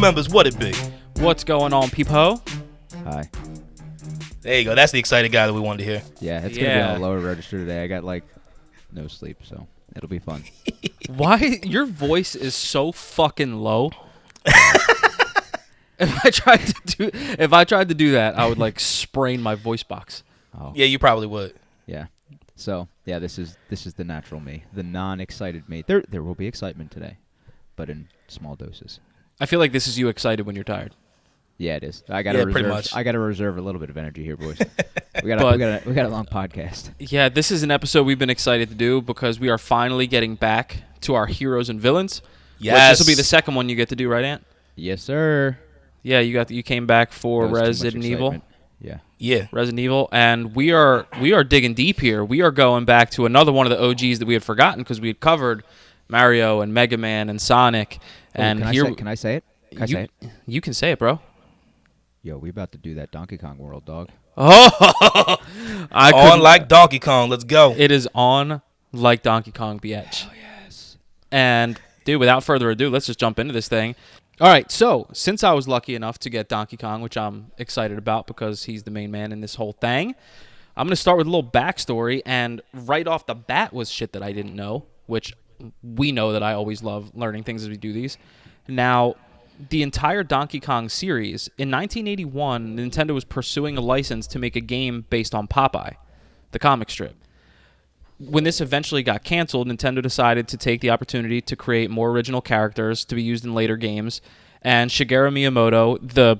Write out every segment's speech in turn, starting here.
members, what it be? What's going on, peep-ho? Hi. There you go. That's the excited guy that we wanted to hear. Yeah, it's going to be on a lower register today. I got, no sleep, so it'll be fun. Why? Your voice is so fucking low. If I tried to do that, I would, sprain my voice box. Oh. Yeah, you probably would. Yeah. So, yeah, this is the natural me, the non-excited me. There will be excitement today, but in small doses. I feel like this is you excited when you're tired. Yeah, it is. I got to pretty much. I got to reserve a little bit of energy here, boys. we got a long podcast. Yeah, this is an episode we've been excited to do because we are finally getting back to our heroes and villains. Yes. This will be the second one you get to do, right, Ant? Yes, sir. Yeah, you came back for Resident Evil. Yeah. Resident Evil, and we are digging deep here. We are going back to another one of the OGs that we had forgotten because we had covered Mario and Mega Man and Sonic. And can I say it? You can say it, bro. Yo, we about to do that Donkey Kong World, dog. Oh, on like Donkey Kong. Let's go. It is on like Donkey Kong, bitch. Oh yes. And dude, without further ado, let's just jump into this thing. All right, so since I was lucky enough to get Donkey Kong, which I'm excited about because he's the main man in this whole thing, I'm going to start with a little backstory, and right off the bat was shit that I didn't know, which we know that I always love learning things as we do these. Now, the entire Donkey Kong series, in 1981, Nintendo was pursuing a license to make a game based on Popeye, the comic strip. When this eventually got canceled, Nintendo decided to take the opportunity to create more original characters to be used in later games. And Shigeru Miyamoto,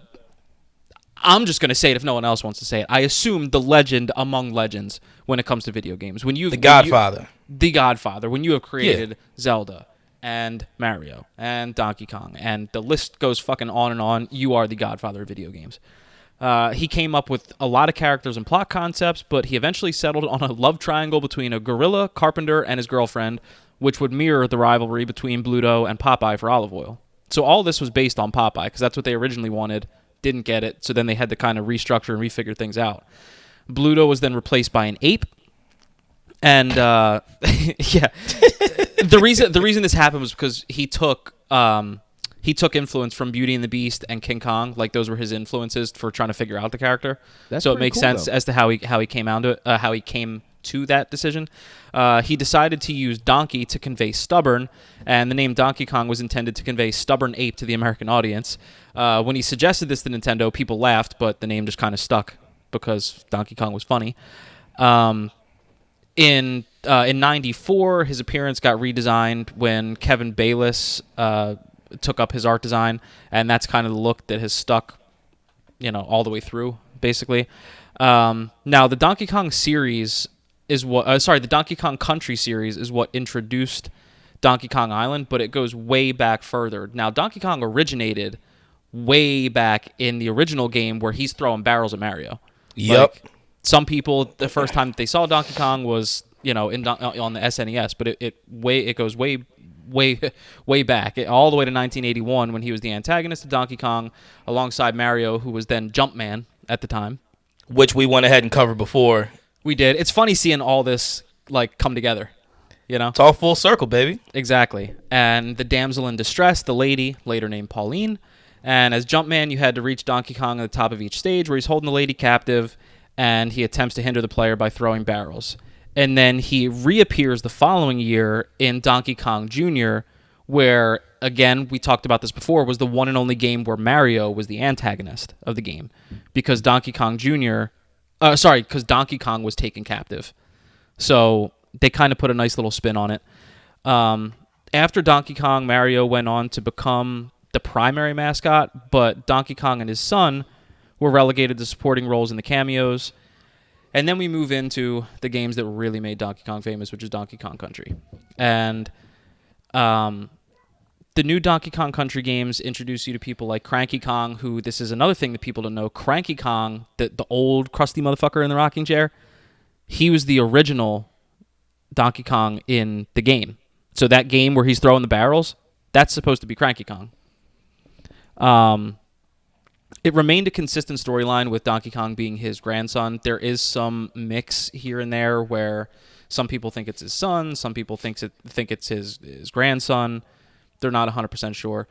I'm just going to say it if no one else wants to say it, I assume the legend among legends when it comes to video games. The Godfather. When you have created Zelda and Mario and Donkey Kong, and the list goes fucking on and on, you are the Godfather of video games. He came up with a lot of characters and plot concepts, but he eventually settled on a love triangle between a gorilla, carpenter, and his girlfriend, which would mirror the rivalry between Bluto and Popeye for olive oil. So all this was based on Popeye, because that's what they originally wanted, didn't get it, so then they had to kind of restructure and refigure things out. Bluto was then replaced by an ape, and yeah, the reason this happened was because he took influence from Beauty and the Beast and King Kong. Like, those were his influences for trying to figure out the character. So it makes sense as to how he came to that decision. He decided to use donkey to convey stubborn, and the name Donkey Kong was intended to convey stubborn ape to the American audience. When he suggested this to Nintendo, people laughed, but the name just kind of stuck because Donkey Kong was funny. In 94, his appearance got redesigned when Kevin Bayliss took up his art design, and that's kind of the look that has stuck, all the way through, basically. Now, the Donkey Kong series is the Donkey Kong Country series is what introduced Donkey Kong Island, but it goes way back further. Now, Donkey Kong originated way back in the original game where he's throwing barrels at Mario. Yep. Some people, the first time that they saw Donkey Kong was, on the SNES, but it goes way back, all the way to 1981 when he was the antagonist of Donkey Kong alongside Mario, who was then Jumpman at the time. Which we went ahead and covered before. We did. It's funny seeing all this, come together, It's all full circle, baby. Exactly. And the damsel in distress, the lady, later named Pauline. And as Jumpman, you had to reach Donkey Kong at the top of each stage where he's holding the lady captive, and he attempts to hinder the player by throwing barrels. And then he reappears the following year in Donkey Kong Jr., where, again, we talked about this before, was the one and only game where Mario was the antagonist of the game. Because Donkey Kong was taken captive. So they kind of put a nice little spin on it. After Donkey Kong, Mario went on to become the primary mascot, but Donkey Kong and his son were relegated to supporting roles in the cameos. And then we move into the games that really made Donkey Kong famous, which is Donkey Kong Country. And the new Donkey Kong Country games introduce you to people like Cranky Kong, who, this is another thing that people don't know. Cranky Kong, the old crusty motherfucker in the rocking chair, he was the original Donkey Kong in the game. So that game where he's throwing the barrels, that's supposed to be Cranky Kong. It remained a consistent storyline with Donkey Kong being his grandson. There is some mix here and there where some people think it's his son, some people think it's his grandson. They're not 100% sure.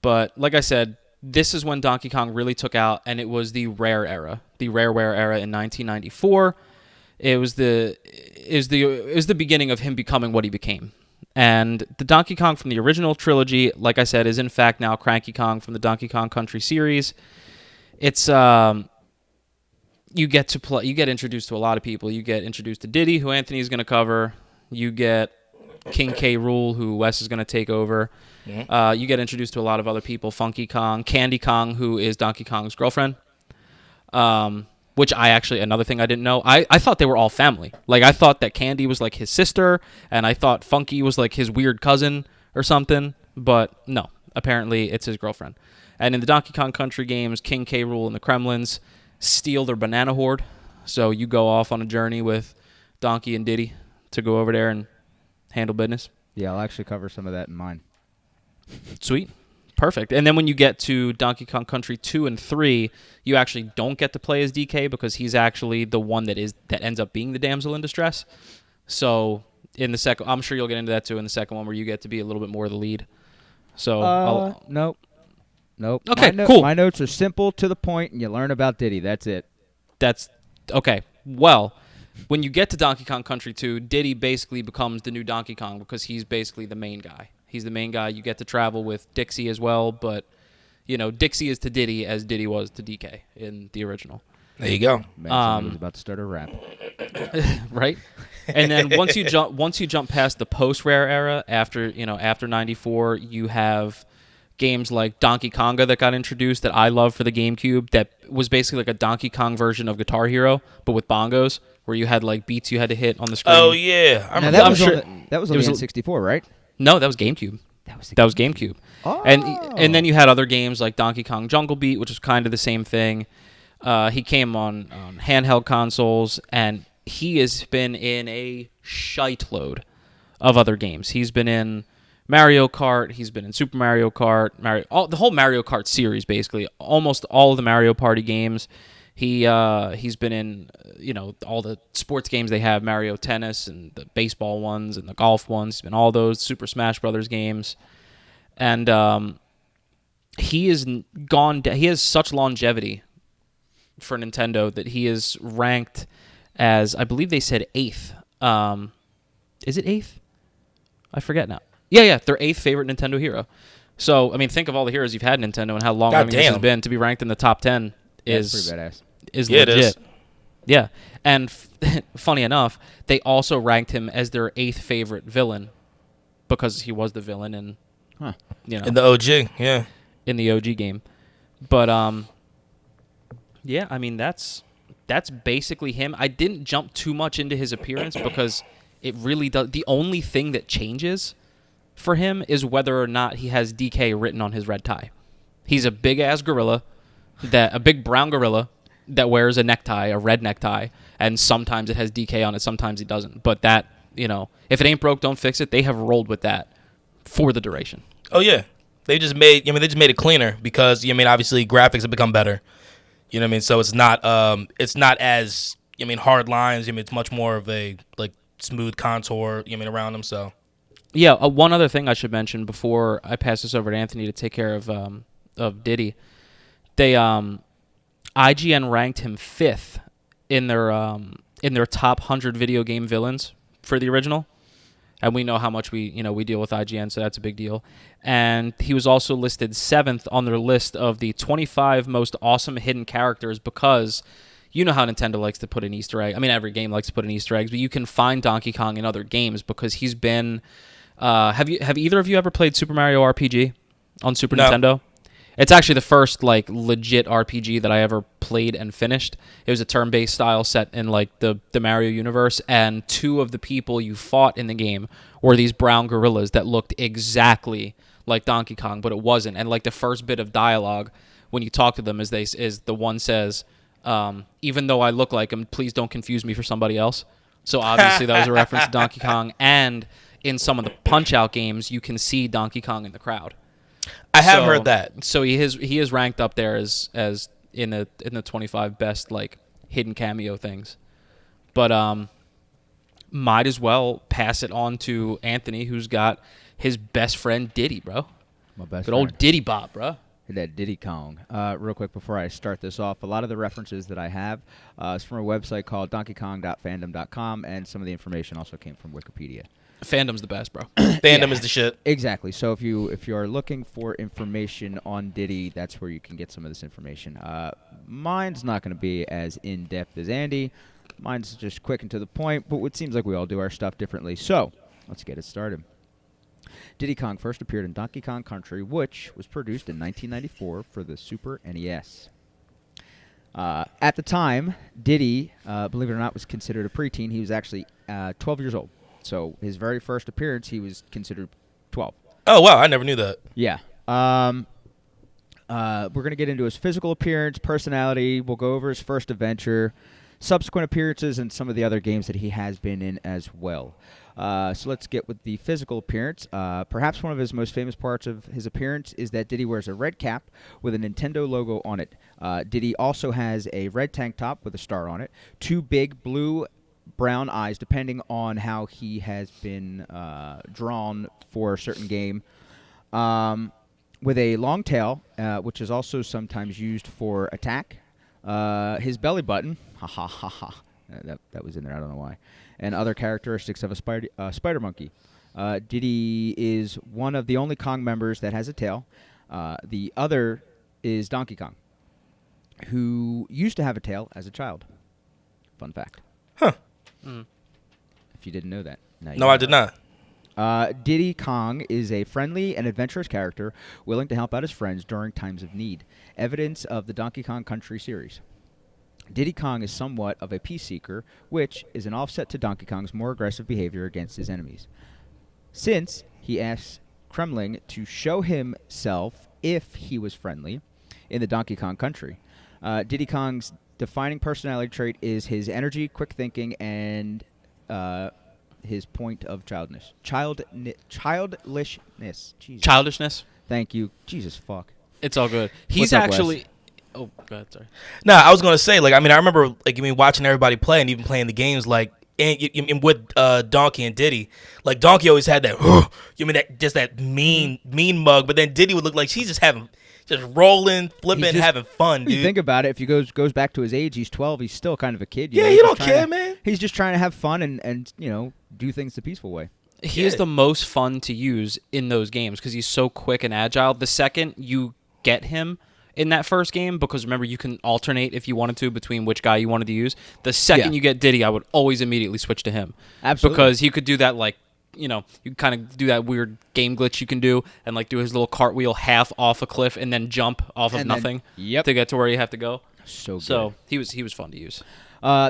But like I said, this is when Donkey Kong really took out, and it was the rare era, the rareware era in 1994. It was the beginning of him becoming what he became. And the Donkey Kong from the original trilogy, like I said, is in fact now Cranky Kong from the Donkey Kong Country series. It's you get introduced to a lot of people. You get introduced to Diddy, who Anthony is going to cover. You get King K. Rool, who Wes is going to take over. Mm-hmm. You get introduced to a lot of other people. Funky Kong, Candy Kong, who is Donkey Kong's girlfriend. Which another thing I didn't know. I thought they were all family. Like, I thought that Candy was like his sister, and I thought Funky was like his weird cousin or something. But no, apparently it's his girlfriend. And in the Donkey Kong Country games, King K. Rool and the Kremlins steal their banana horde. So you go off on a journey with Donkey and Diddy to go over there and handle business. Yeah, I'll actually cover some of that in mine. Sweet. Perfect. And then when you get to Donkey Kong Country 2 and 3, you actually don't get to play as DK because he's actually the one that ends up being the damsel in distress. So in the second, I'm sure you'll get into that too in the second one where you get to be a little bit more of the lead. So nope. Okay, cool. My notes are simple, to the point, and you learn about Diddy. That's it. That's okay. Well, when you get to Donkey Kong Country 2, Diddy basically becomes the new Donkey Kong because he's basically the main guy. He's the main guy. You get to travel with Dixie as well, but Dixie is to Diddy as Diddy was to DK in the original. There you go. Man, was about to start a rap. Right? And then once you jump past the post-rare era, after 94, you have games like Donkey Konga that got introduced that I love for the GameCube that was basically like a Donkey Kong version of Guitar Hero, but with bongos, where you had like beats you had to hit on the screen. Oh, yeah. Now, that was on the N64, right? No, that was GameCube. That was GameCube. Oh. And then you had other games like Donkey Kong Jungle Beat, which was kind of the same thing. He came on handheld consoles, and he has been in a shite of other games. He's been in Mario Kart. He's been in Super Mario Kart. The whole Mario Kart series, basically. Almost all of the Mario Party games. He's been in all the sports games they have, Mario Tennis and the baseball ones and the golf ones. He's been all those Super Smash Brothers games, and he has such longevity for Nintendo that he is ranked as, I believe they said 8th. Is it 8th? I forget now. Yeah, their 8th favorite Nintendo hero. So I mean, think of all the heroes you've had in Nintendo and how long this has been. To be ranked in the top 10 is pretty badass. Is yeah, legit. it is. Yeah, and funny enough, they also ranked him as their 8th favorite villain because he was the villain in in the OG, yeah, in the OG game. But yeah, I mean that's basically him. I didn't jump too much into his appearance because it really does. The only thing that changes for him is whether or not he has DK written on his red tie. He's a big ass gorilla, a big brown gorilla that wears a necktie, a red necktie, and sometimes it has DK on it, sometimes it doesn't. But that, if it ain't broke, don't fix it. They have rolled with that for the duration. Oh yeah, they just made it cleaner because obviously graphics have become better. You know what I mean? So it's not as hard lines. It's much more of a like smooth contour. Around them. So yeah, one other thing I should mention before I pass this over to Anthony to take care of Diddy, they IGN ranked him 5th in their top 100 video game villains for the original, and we know how much we deal with IGN, so that's a big deal. And he was also listed 7th on their list of the 25 most awesome hidden characters because you know how Nintendo likes to put an Easter egg. I mean, every game likes to put in Easter eggs, but you can find Donkey Kong in other games because he's been. Have either of you ever played Super Mario RPG on Super Nintendo? It's actually the first like legit RPG that I ever played and finished. It was a turn-based style set in like the Mario universe, and 2 of the people you fought in the game were these brown gorillas that looked exactly like Donkey Kong, but it wasn't. And like the first bit of dialogue when you talk to them is the one says, "Even though I look like him, please don't confuse me for somebody else." So obviously that was a reference to Donkey Kong, and in some of the Punch-Out games, you can see Donkey Kong in the crowd. I have heard that. So he is ranked up there as in the 25 best like hidden cameo things. But might as well pass it on to Anthony, who's got his best friend Diddy, bro. My best Good friend. old Diddy Bop, bro. That Diddy Kong. Real quick before I start this off, a lot of the references that I have is from a website called donkeyKong.fandom.com, and some of the information also came from Wikipedia. Fandom's the best, bro. Fandom is the shit. Exactly. So if you are looking for information on Diddy, that's where you can get some of this information. Mine's not going to be as in depth as Andy. Mine's just quick and to the point, but it seems like we all do our stuff differently. So let's get it started. Diddy Kong first appeared in Donkey Kong Country, which was produced in 1994 for the Super NES. At the time, Diddy, believe it or not, was considered a preteen. He was actually 12 years old. So his very first appearance, he was considered 12. Oh, wow. I never knew that. Yeah. We're going to get into his physical appearance, personality. We'll go over his first adventure, subsequent appearances, and some of the other games that he has been in as well. So let's get with the physical appearance. Perhaps one of his most famous parts of his appearance is that Diddy wears a red cap with a Nintendo logo on it. Diddy also has a red tank top with a star on it, two big blue-brown eyes, depending on how he has been drawn for a certain game, with a long tail, which is also sometimes used for attack. His belly button, ha ha ha ha, that was in there, I don't know why, and other characteristics of a spider monkey. Diddy is one of the only Kong members that has a tail. The other is Donkey Kong, who used to have a tail as a child. Fun fact. Huh. If you didn't know that. Now you No, know. I did not. Diddy Kong is a friendly and adventurous character willing to help out his friends during times of need. Evidence of the Donkey Kong Country series. Diddy Kong is somewhat of a peace seeker, which is an offset to Donkey Kong's more aggressive behavior against his enemies. Since he asks Kremling to show himself if he was friendly in the Donkey Kong Country. Diddy Kong's defining personality trait is his energy, quick thinking, and his point of childishness. Jesus. Childishness. Thank you. Jesus fuck. It's all good. What's He's up, actually. Wes? Oh, go ahead. Sorry. No, I was gonna say, like, I mean, I remember, like, watching everybody play and even playing the games, like, and with Donkey and Diddy, like, Donkey always had that, that mean mug, but then Diddy would look like she's just rolling, flipping, having fun, dude. You think about it, if he goes back to his age, he's 12. He's still kind of a kid. Yeah, He's you don't just care, man. He's just trying to have fun and do things the peaceful way. He is the most fun to use in those games because he's so quick and agile. The second you get him in that first game, because remember, you can alternate if you wanted to between which guy you wanted to use. The second you get Diddy, I would always immediately switch to him. Absolutely. Because he could do that, like, you kind of do that weird game glitch you can do and, like, do his little cartwheel half off a cliff and then jump off of nothing to get to where you have to go. So good. So he was fun to use.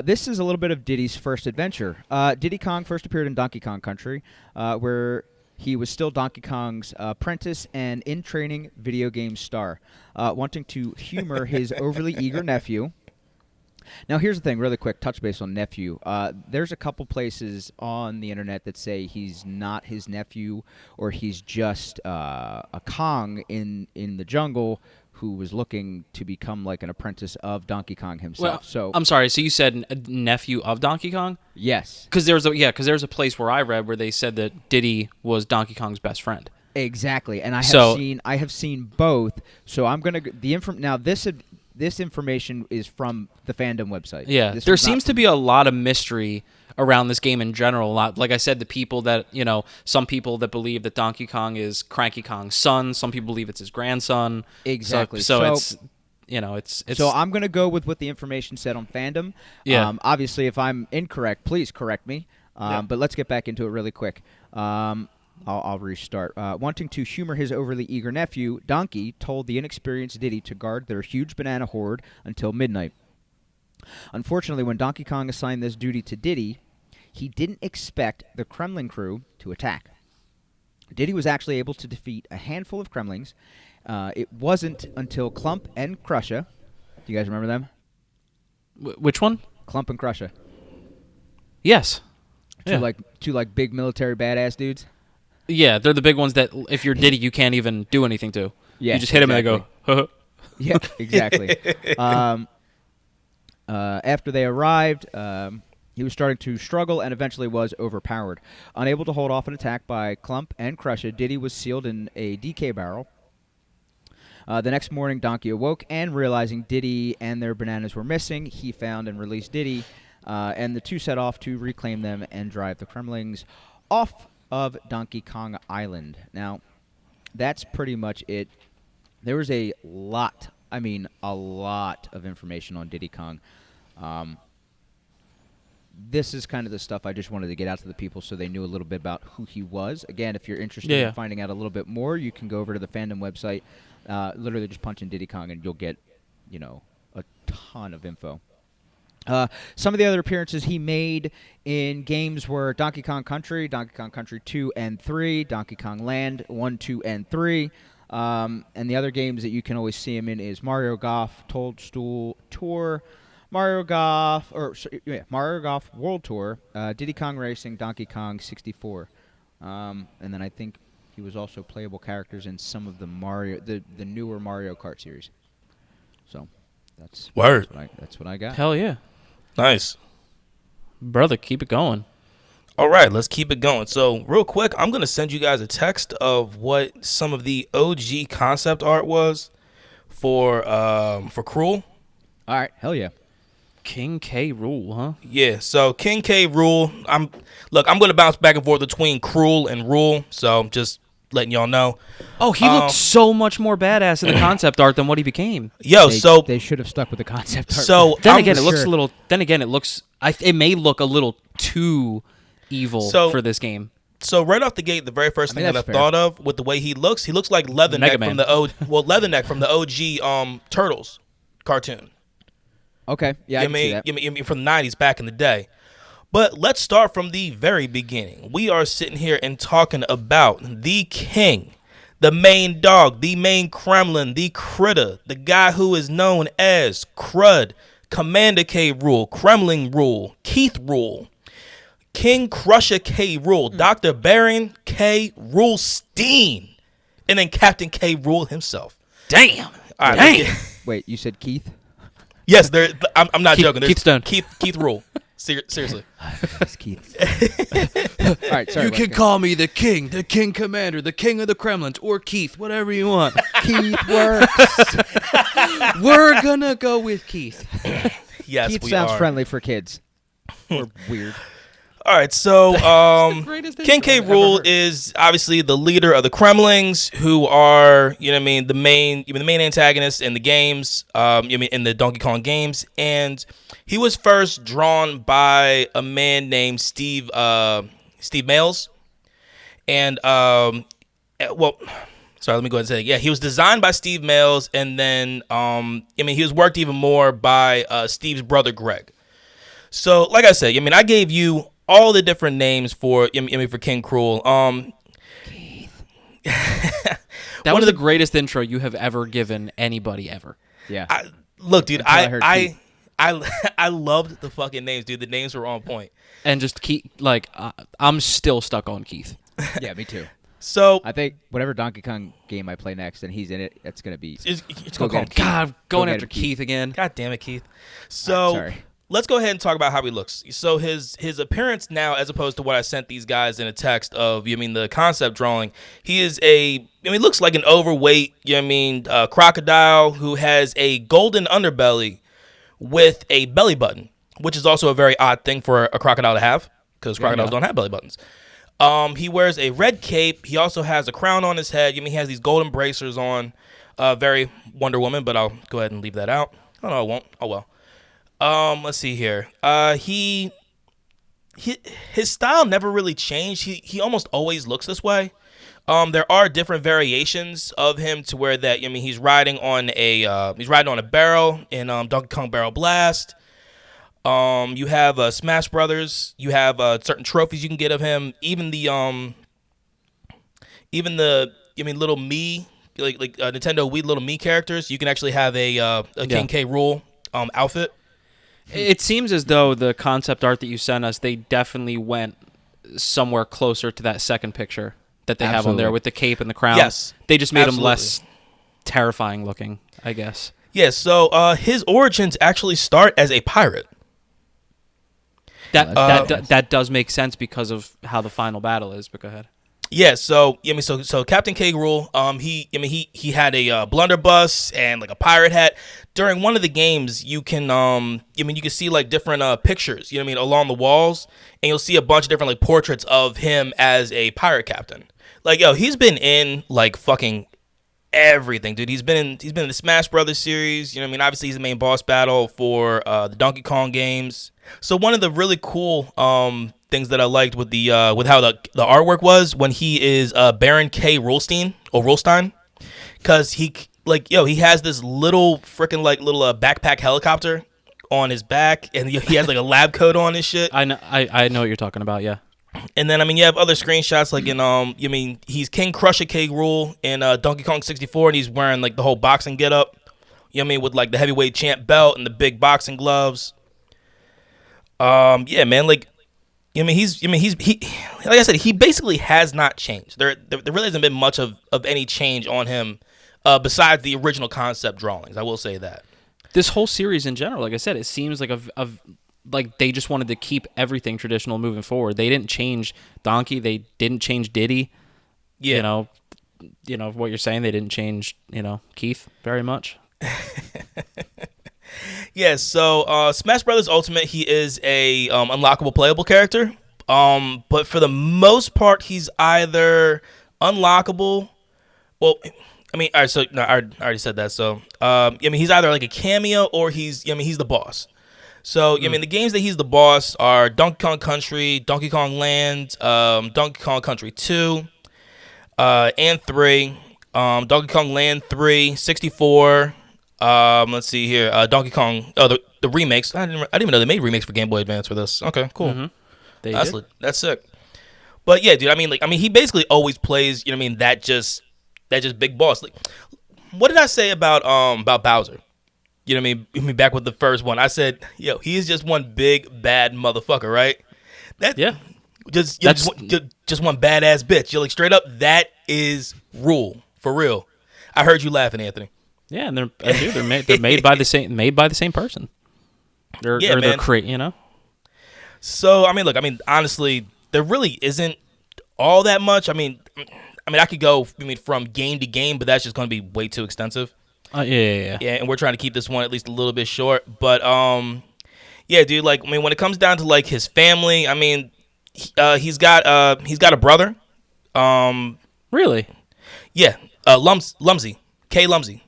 This is a little bit of Diddy's first adventure. Diddy Kong first appeared in Donkey Kong Country, where he was still Donkey Kong's apprentice and in-training video game star, wanting to humor his overly eager nephew. Now, here's the thing, really quick, touch base on nephew. There's a couple places on the internet that say he's not his nephew, or he's just a Kong in the jungle who was looking to become like an apprentice of Donkey Kong himself. Well, I'm sorry. So you said a nephew of Donkey Kong? Yes. Because there's a place where I read where they said that Diddy was Donkey Kong's best friend. Exactly, and I have seen both. So I'm gonna this information is from the fandom website. Yeah, there seems to be a lot of mystery around this game in general. A lot, like I said, the people that some people that believe that Donkey Kong is Cranky Kong's son. Some people believe it's his grandson. Exactly. So it's. So I'm gonna go with what the information said on fandom. Yeah. Obviously, if I'm incorrect, please correct me. But let's get back into it really quick. I'll restart. Wanting to humor his overly eager nephew, Donkey told the inexperienced Diddy to guard their huge banana horde until midnight. Unfortunately, when Donkey Kong assigned this duty to Diddy, he didn't expect the Kremling crew to attack. Diddy was actually able to defeat a handful of Kremlings. It wasn't until Clump and Crusher. Do you guys remember them? Which one? Clump and Crusher. Yes. Two big military badass dudes. Yeah, they're the big ones that if you're Diddy, you can't even do anything to. Yeah, you just hit him and they go, huh. Yeah, exactly. After they arrived, he was starting to struggle and eventually was overpowered. Unable to hold off an attack by Clump and Crusher, Diddy was sealed in a DK barrel. The next morning, Donkey awoke and realizing Diddy and their bananas were missing, he found and released Diddy, and the two set off to reclaim them and drive the Kremlings off of Donkey Kong Island. Now, that's pretty much it. There was a lot of information on Diddy Kong. This is kind of the stuff I just wanted to get out to the people so they knew a little bit about who he was. Again, if you're interested in finding out a little bit more, you can go over to the fandom website. Literally just punch in Diddy Kong and you'll get, a ton of info. Some of the other appearances he made in games were Donkey Kong Country 2 and 3, Donkey Kong Land 1, 2, and 3. And the other games that you can always see him in is Mario Golf Toadstool Tour, Mario Golf World Tour, Diddy Kong Racing, Donkey Kong 64. And then I think he was also playable characters in some of the newer Mario Kart series. So that's what I got. Hell yeah. Nice. Brother, keep it going. All right, let's keep it going. So real quick, I'm going to send you guys a text of what some of the OG concept art was for Rool. All right, hell yeah. King K. Rool, huh? Yeah, so King K. Rool. I'm going to bounce back and forth between Rool and Rool, so just letting y'all know. Oh, he looked so much more badass in the concept art than what he became. They should have stuck with the concept art. So then again, it looks a little. Then again, it looks. It may look a little too evil for this game. So right off the gate, the very first thing that I thought of with the way he looks like Leatherneck from Leatherneck from the OG Turtles cartoon. Okay, yeah, I can see that. You mean from the 90s back in the day. But let's start from the very beginning. We are sitting here and talking about the king, the main dog, the main Kremlin, the critter, the guy who is known as Crud, Commander K. Rool, Kremlin Rool, Keith Rool, King Crusher K. Rool, Dr. Baron K. Roolstein, and then Captain K. Rool himself. Damn. All right, Wait, you said Keith? Yes, I'm not joking. Keith Stone. Keith Rool. Seriously. It's Keith. All right, sorry. You can call me the king commander, the king of the Kremlins, or Keith, whatever you want. Keith works. We're gonna go with Keith. Yes, Keith we sounds are. friendly for kids. Or weird. All right, so King K. Rool is obviously the leader of the Kremlings, who are the main antagonists in the games, in the Donkey Kong games, and he was first drawn by a man named Steve Mails, and sorry, let me go ahead and say he was designed by Steve Mails, and then he was worked even more by Steve's brother Greg. So, like I said, I gave you all the different names for King Rool. Keith. That was the greatest intro you have ever given anybody ever. Yeah. Look, dude, I loved the fucking names, dude. The names were on point. And just keep I'm still stuck on Keith. Yeah, me too. So I think whatever Donkey Kong game I play next and he's in it, it's gonna be. It's gonna call him Keith. God, going after Keith again. God damn it, Keith. So. Sorry. Let's go ahead and talk about how he looks. So his appearance now, as opposed to what I sent these guys in a text of, the concept drawing, he is he looks like an overweight, crocodile who has a golden underbelly with a belly button, which is also a very odd thing for a crocodile to have, because crocodiles don't have belly buttons. He wears a red cape. He also has a crown on his head. He has these golden bracers on, very Wonder Woman, but I'll go ahead and leave that out. Oh, no, I won't. Oh, well. Let's see here. His style never really changed. He almost always looks this way. There are different variations of him to where that he's riding on a barrel in Donkey Kong Barrel Blast. You have Smash Brothers. You have certain trophies you can get of him. Even the little Mii, like Nintendo Wii little Mii characters. You can actually have a King K. Rool outfit. It seems as though the concept art that you sent us, they definitely went somewhere closer to that second picture that they have on there with the cape and the crown. Yes. They just made him less terrifying looking, I guess. Yeah, so his origins actually start as a pirate. That does make sense because of how the final battle is, but go ahead. Yeah, so so Captain K. Rool, he had a blunderbuss and like a pirate hat. During one of the games, you can you can see like different pictures, along the walls, and you'll see a bunch of different like portraits of him as a pirate captain. Like he's been in like fucking everything, dude. He's been in the Smash Brothers series. Obviously he's the main boss battle for the Donkey Kong games. So one of the really cool things that I liked with the with how the artwork was when he is Baron K. Rolstein or Rolstein, because he has this little freaking like little backpack helicopter on his back, and he has like a lab coat on and shit. I know what you're talking about. Yeah. And then you have other screenshots like in he's King Crusher K. Rool in Donkey Kong 64, and he's wearing like the whole boxing getup. With like the heavyweight champ belt and the big boxing gloves. Yeah, man, like he's he like I said, he basically has not changed. There really hasn't been much of any change on him besides the original concept drawings. I will say that. This whole series in general, like I said, it seems like like they just wanted to keep everything traditional moving forward. They didn't change Donkey. They didn't change Diddy. Yeah. What you're saying. They didn't change, Keith very much. Yeah, so Smash Brothers Ultimate, he is a unlockable playable character. But for the most part, he's either unlockable. Well, all right. So no, I already said that. So he's either like a cameo or he's the boss. So, the games that he's the boss are Donkey Kong Country, Donkey Kong Land, Donkey Kong Country 2, and 3, Donkey Kong Land 3, 64, let's see here, Donkey Kong, the remakes. I didn't even know they made remakes for Game Boy Advance for this. Okay, cool. Mm-hmm. That's sick. But yeah, dude, he basically always plays, that just big boss. Like, what did I say about Bowser? Back with the first one, I said, he's just one big bad motherfucker, right? Just one badass bitch. You're like straight up. That is Rool for real. I heard you laughing, Anthony. Yeah, and they're made by the same person. They're So honestly, there really isn't all that much. I could go from game to game, but that's just going to be way too extensive. Yeah, and we're trying to keep this one at least a little bit short. But yeah, dude. Like, when it comes down to like his family, he's got a brother. Really? Yeah. Lumsy. K. Lumsy.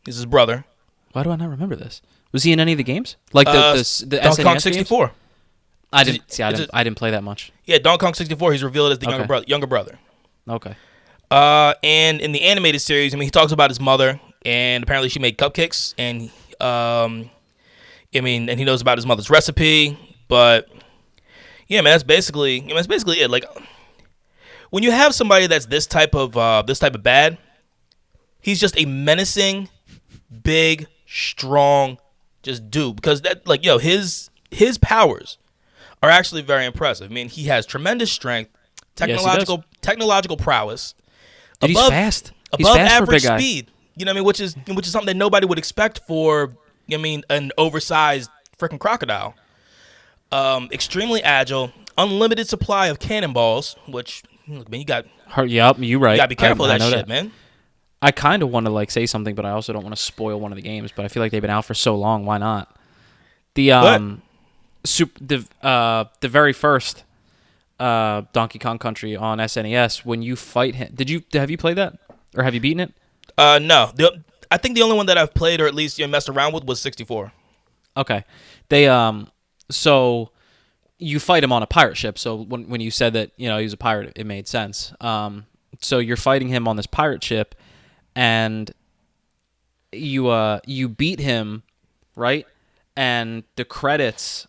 He's his brother. Why do I not remember this? Was he in any of the games? Like the Donkey Kong SNES 64. Games? I didn't play that much. Yeah, Donkey Kong 64. He's revealed as the younger brother. Okay. And in the animated series, he talks about his mother, and apparently she made cupcakes, and and he knows about his mother's recipe. But yeah, man, that's basically it. Like, when you have somebody that's this type of bad, he's just a menacing, big, strong, just dude. Because that, like, his powers are actually very impressive. He has tremendous strength, technological prowess. Dude, he's fast. He's Above fast average for a big guy. speed. Which is something that nobody would expect for an oversized freaking crocodile. Extremely agile, unlimited supply of cannonballs, which, look, man, you got. Yep, you're right. You gotta be careful of that shit, man. I kind of want to like say something, but I also don't want to spoil one of the games. But I feel like they've been out for so long. Why not? The very first Donkey Kong Country on SNES, when you fight him, have you played that or have you beaten it? No. I think the only one that I've played or at least messed around with was 64. Okay. They so you fight him on a pirate ship. So when you said that, he was a pirate, it made sense. So you're fighting him on this pirate ship, and you beat him, right? And the credits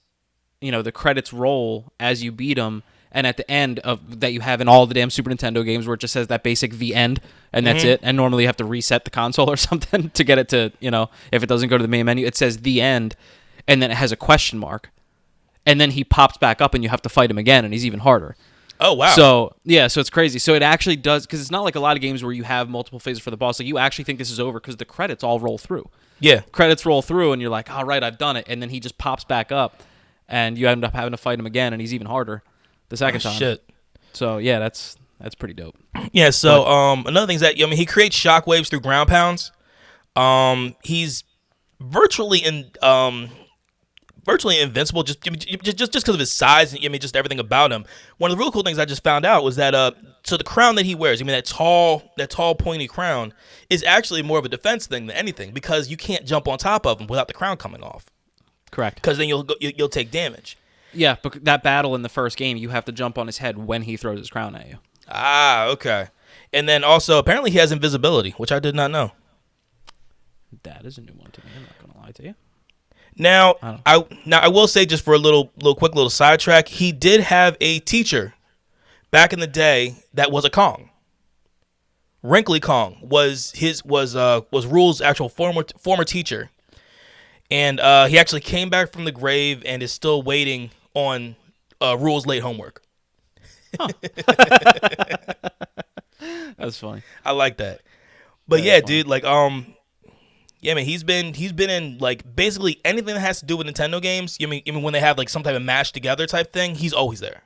roll as you beat him. And at the end of that, you have in all the damn Super Nintendo games where it just says that basic "the end" and that's it. And normally you have to reset the console or something to get it to, if it doesn't go to the main menu, it says "the end," and then it has a question mark, and then he pops back up and you have to fight him again, and he's even harder. Oh wow! So yeah, so it's crazy. So it actually does, because it's not like a lot of games where you have multiple phases for the boss. Like, you actually think this is over because the credits all roll through. Yeah, credits roll through, and you're like, all right, I've done it, and then he just pops back up, and you end up having to fight him again, and he's even harder the second time. Shit. So yeah, that's That's pretty dope. Yeah. So another thing is that he creates shockwaves through ground pounds. He's virtually virtually invincible just because of his size and just everything about him. One of the real cool things I just found out was that so the crown that he wears, that tall pointy crown is actually more of a defense thing than anything because you can't jump on top of him without the crown coming off. Correct. Because then you'll take damage. Yeah, but that battle in the first game, you have to jump on his head when he throws his crown at you. Ah, okay. And then also apparently he has invisibility, which I did not know. That is a new one to me. I'm not gonna lie to you. Now, I will say just for a quick sidetrack, he did have a teacher back in the day that was a Kong. Wrinkly Kong was Rool's actual former teacher, and he actually came back from the grave and is still waiting on Rool's late homework. Huh. That's funny. I like that, but yeah, dude, like yeah, man, he's been in like basically anything that has to do with Nintendo games. When they have like some type of mash together type thing, he's always there.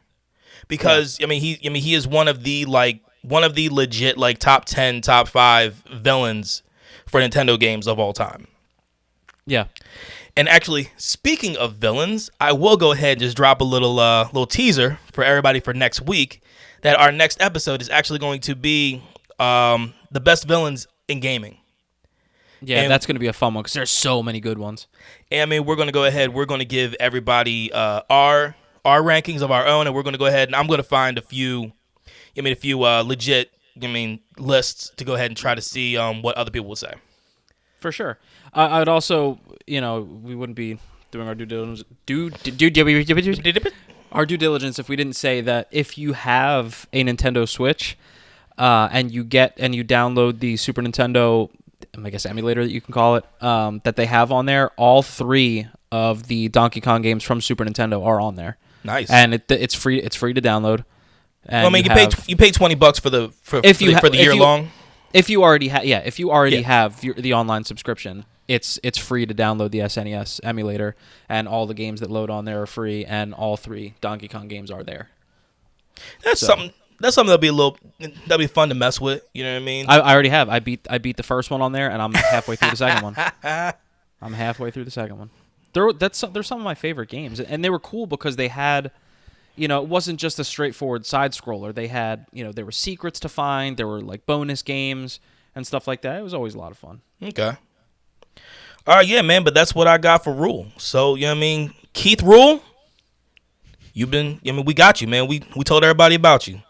Because he is one of the legit like top 10, top 5 villains for Nintendo games of all time. Yeah. And actually, speaking of villains, I will go ahead and just drop a little teaser for everybody for next week that our next episode is actually going to be the best villains in gaming. Yeah, that's going to be a fun one because there's so many good ones. And we're going to go ahead. We're going to give everybody our rankings of our own, and we're going to go ahead and I'm going to find a few legit lists to go ahead and try to see what other people will say. For sure. I would also, we wouldn't be doing our due diligence if we didn't say that if you have a Nintendo Switch and you download the Super Nintendo, I guess emulator that you can call it, that they have on there, all 3 of the Donkey Kong games from Super Nintendo are on there. Nice. And it's free. It's free to download. And you pay $20 for the year long. If you already have the online subscription, it's free to download the SNES emulator, and all the games that load on there are free, and all 3 Donkey Kong games are there. That's something that'll be fun to mess with. You know what I mean? I already have. I beat the first one on there, and I'm halfway through the second one. I'm halfway through the second one. They're some of my favorite games, and they were cool because they had, it wasn't just a straightforward side scroller. They had, there were secrets to find. There were like bonus games and stuff like that. It was always a lot of fun. Okay. All right, yeah, man. But that's what I got for Rool. So Keith Rool, we got you, man. We told everybody about you.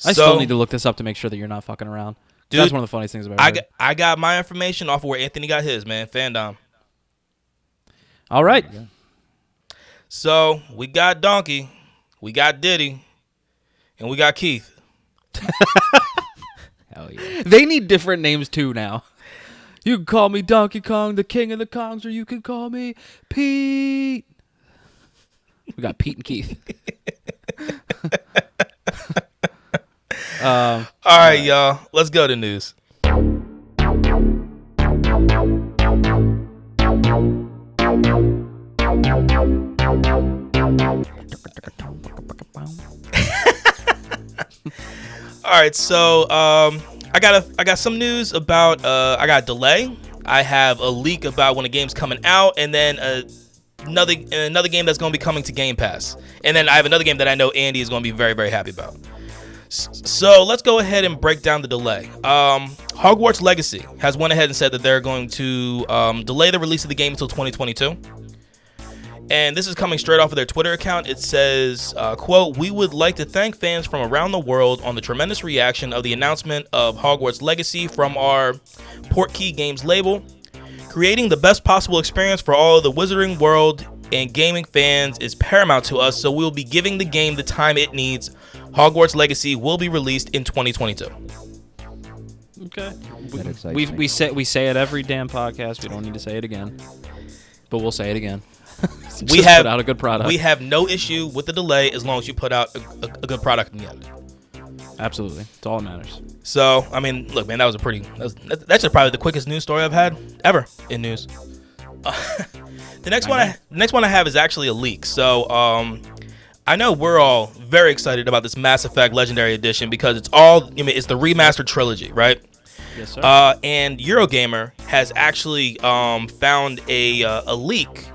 I still need to look this up to make sure that you're not fucking around. Dude, that's one of the funniest things about it. I got my information off of where Anthony got his, man. Fandom. All right. So we got Donkey, we got Diddy, and we got Keith. Hell yeah. They need different names too now. You can call me Donkey Kong, the king of the Kongs, or you can call me Pete. We got Pete and Keith. All right, y'all. Let's go to news. All right, so I got some news about I got a delay. I have a leak about when a game's coming out, and then another game that's going to be coming to Game Pass, and then I have another game that I know Andy is going to be very, very happy about. So let's go ahead and break down the delay. Hogwarts Legacy has went ahead and said that they're going to delay the release of the game until 2022. And this is coming straight off of their Twitter account. It says, quote, "We would like to thank fans from around the world on the tremendous reaction of the announcement of Hogwarts Legacy from our Portkey Games label. Creating the best possible experience for all of the Wizarding World and gaming fans is paramount to us, so we'll be giving the game the time it needs. Hogwarts Legacy will be released in 2022. Okay. We say it every damn podcast. We don't need to say it again. But we'll say it again. Put out a good product. We have no issue with the delay as long as you put out a good product in the end. Absolutely. It's all that matters. So, I mean, look, man, that's just probably the quickest news story I've had ever in news. The next one I have is actually a leak. So, I know we're all very excited about this Mass Effect Legendary Edition because it's all, it's the remastered trilogy, right? Yes, sir. And Eurogamer has actually found a leak,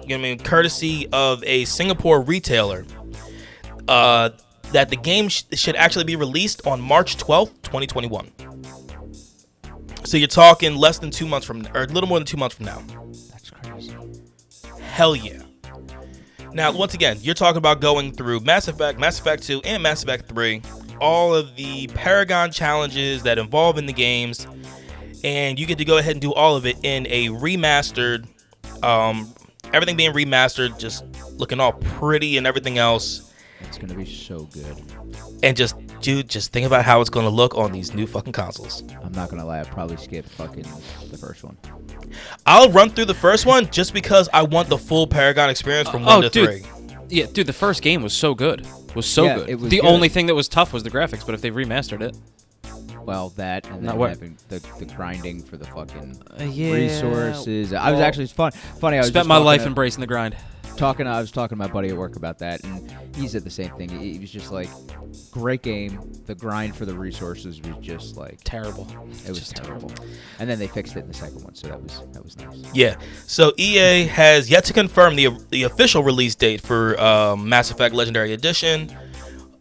courtesy of a Singapore retailer, that the game should actually be released on March 12th, 2021. So you're talking less than 2 months from, or a little more than 2 months from now. That's crazy. Hell yeah. Now, once again, you're talking about going through Mass Effect, Mass Effect 2, and Mass Effect 3, all of the Paragon challenges that involve in the games, and you get to go ahead and do all of it in a remastered, everything being remastered, just looking all pretty and everything else. It's going to be so good. And just, dude, just think about how it's going to look on these new fucking consoles. I'm not going to lie, I'd probably skip fucking the first one. I'll run through the first one just because I want the full Paragon experience from 1 to 3. Yeah, dude, the first game was so good. Good. It was the good. only thing that was tough was the graphics, but if they remastered it. Well, that and Not then what- having the grinding for the fucking Yeah, resources. I was well, actually funny. I was Spent just my talking life to- embracing the grind. I was talking to my buddy at work about that, and he said the same thing. He was just like, great game. The grind for the resources was just like Terrible. it was Just terrible. And then they fixed it in the second one, so that was nice. Yeah. So EA has yet to confirm the official release date for Mass Effect Legendary Edition.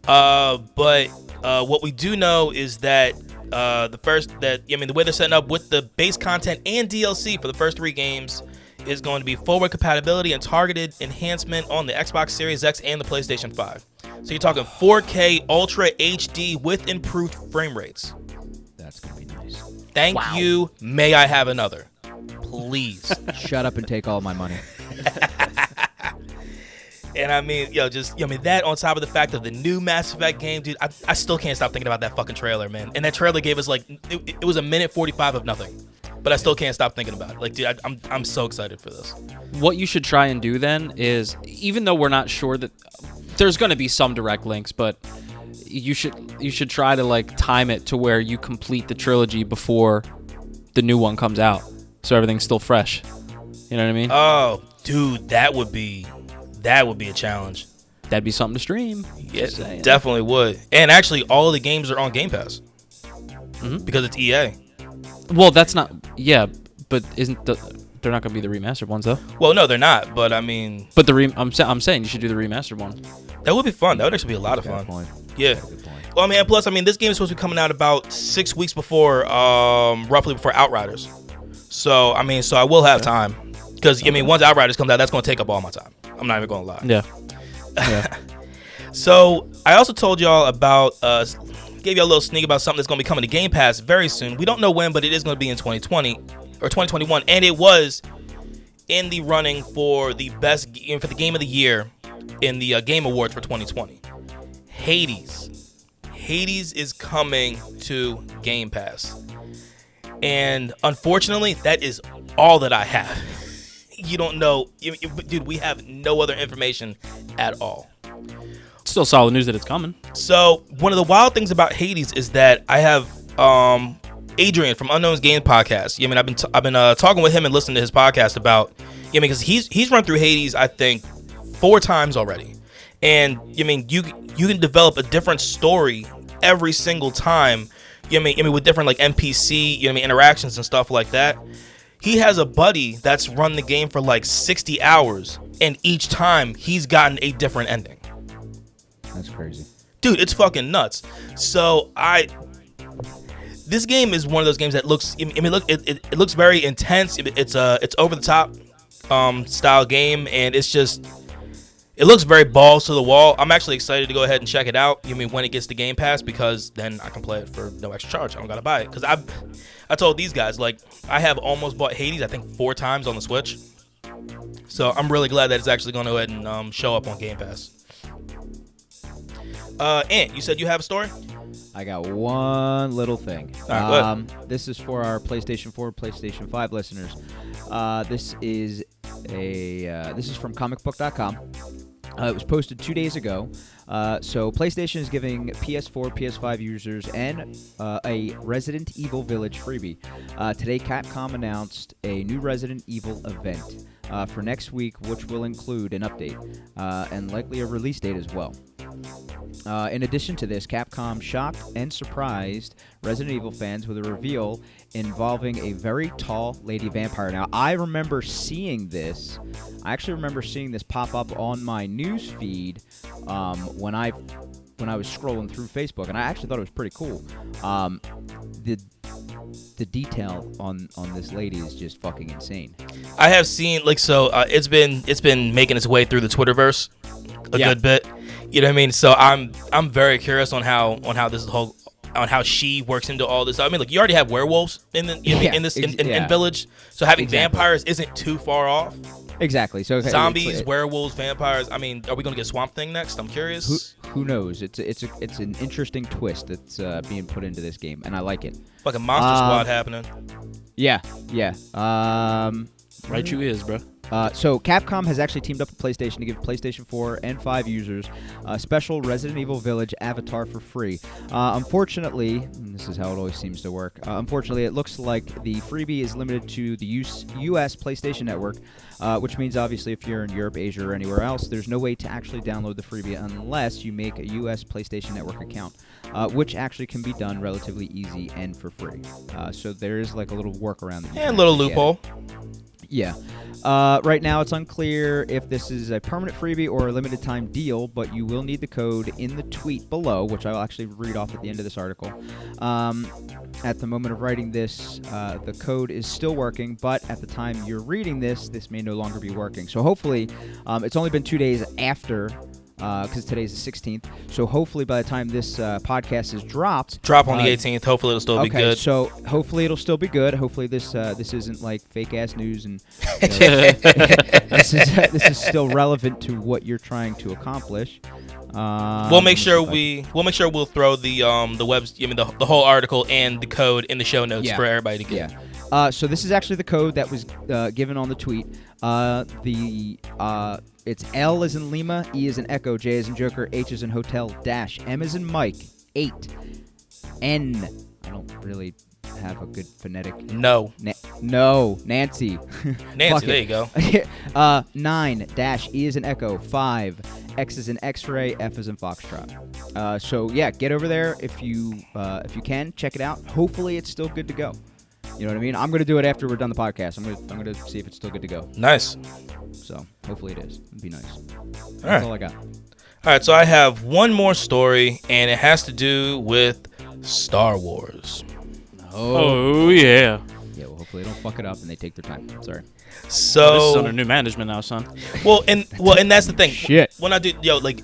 But what we do know is that the way they're setting up with the base content and DLC for the first 3 games is going to be forward compatibility and targeted enhancement on the Xbox Series X and the PlayStation 5. So you're talking 4K Ultra HD with improved frame rates. That's gonna be nice. Thank you. May I have another? Please. Shut up and take all my money. And I mean, that on top of the fact of the new Mass Effect game, dude, I still can't stop thinking about that fucking trailer, man. And that trailer gave us it was a minute 45 of nothing. But I still can't stop thinking about it. Like, dude, I'm so excited for this. What you should try and do then is, even though we're not sure that there's going to be some direct links, but you should try to like time it to where you complete the trilogy before the new one comes out, so everything's still fresh. You know what I mean? Oh, dude, that would be a challenge. That'd be something to stream. Yeah, Just saying. definitely would. And actually, all of the games are on Game Pass because it's EA. Well, that's not. Yeah, but they're not going to be the remastered ones though. Well, no, they're not. But I mean, But I'm saying you should do the remastered one. that would be fun. That would actually be a lot of Good fun. point. Yeah. Good point. Well, I mean, and plus, I mean, this game is supposed to be coming out about 6 weeks before, roughly before Outriders. So, I mean, I will have time. Because, I mean, once Outriders comes out, that's going to take up all my time. I'm not even going to lie. Yeah. Yeah. So, I also told y'all about, gave you a little sneak about something that's going to be coming to Game Pass very soon. We don't know when, but it is going to be in 2020 or 2021. And it was in the running for the for the game of the year in the Game Awards for 2020. Hades. Hades is coming to Game Pass. And unfortunately, that is all that I have. You don't know. Dude, we have no other information at all. Still solid news that it's coming. So, one of the wild things about Hades is that I have Adrian from Unknown's Game Podcast. I mean, I've been talking with him and listening to his podcast about, because he's run through Hades, I think, 4 times already. And, you can develop a different story every single time, with different, like, NPC, interactions and stuff like that. He has a buddy that's run the game for, like, 60 hours, and each time he's gotten a different ending. That's crazy. Dude, it's fucking nuts. So, this game is one of those games that looks, it looks very intense. It's over the top style game, and it looks very balls to the wall. I'm actually excited to go ahead and check it out. When it gets to Game Pass, because then I can play it for no extra charge. I don't gotta buy it, because I told these guys, like, I have almost bought Hades, I think 4 times on the Switch. So I'm really glad that it's actually going to go ahead and show up on Game Pass. Ant, you said you have a story? I got one little thing. All right, this is for our PlayStation 4, PlayStation 5 listeners. This is from comicbook.com. It was posted 2 days ago. So PlayStation is giving PS4, PS5 users and a Resident Evil Village freebie. Today, Capcom announced a new Resident Evil event for next week, which will include an update and likely a release date as well. In addition to this, Capcom shocked and surprised Resident Evil fans with a reveal involving a very tall lady vampire. Now, I remember seeing this. I actually remember seeing this pop up on my news feed when I was scrolling through Facebook, and I actually thought it was pretty cool. The detail on this lady is just fucking insane. I have seen it's been making its way through the Twitterverse a good bit. You know what I mean? So I'm very curious on how she works into all this. I mean, you already have werewolves in Village, so having vampires isn't too far off. Exactly. So zombies, werewolves, vampires. I mean, are we gonna get Swamp Thing next? I'm curious. Who knows? It's an interesting twist that's being put into this game, and I like it. Like a Monster Squad happening. Yeah. Right, you is, bro. So Capcom has actually teamed up with PlayStation to give PlayStation 4 and 5 users a special Resident Evil Village avatar for free. Unfortunately, and this is how it always seems to work, unfortunately it looks like the freebie is limited to the US PlayStation Network, which means obviously if you're in Europe, Asia, or anywhere else, there's no way to actually download the freebie unless you make a US PlayStation Network account, which actually can be done relatively easy and for free. So there is like a little workaround. And a little loophole. Yeah. Right now, it's unclear if this is a permanent freebie or a limited time deal, but you will need the code in the tweet below, which I'll actually read off at the end of this article. At the moment of writing this, the code is still working, but at the time you're reading this may no longer be working. So hopefully, it's only been 2 days after, because today's the 16th. So hopefully by the time this podcast is dropped... Drop on the 18th. Hopefully it'll still be good. Okay, so hopefully it'll still be good. Hopefully this isn't like fake-ass news, and this is still relevant to what you're trying to accomplish. We'll make sure we'll throw the webs, the whole article and the code in the show notes for everybody to get. Yeah. So this is actually the code that was given on the tweet. It's L as in Lima, E as in Echo, J as in Joker, H as in Hotel, dash, M as in Mike, 8, N. I don't really have a good phonetic. No. Nancy. Nancy, there you go. 9, dash, E as in Echo, 5, X as in X-ray, F as in Foxtrot. So yeah, get over there if you can, check it out. Hopefully it's still good to go. You know what I mean? I'm going to do it after we're done the podcast. I'm going to see if it's still good to go. Nice. So, hopefully it is. It'd be nice. That's all I got. All right, so I have one more story, and it has to do with Star Wars. Oh yeah. Yeah, well, hopefully they don't fuck it up and they take their time. Sorry. So this is under new management now, son. Well, and that's the thing. Shit. When I do,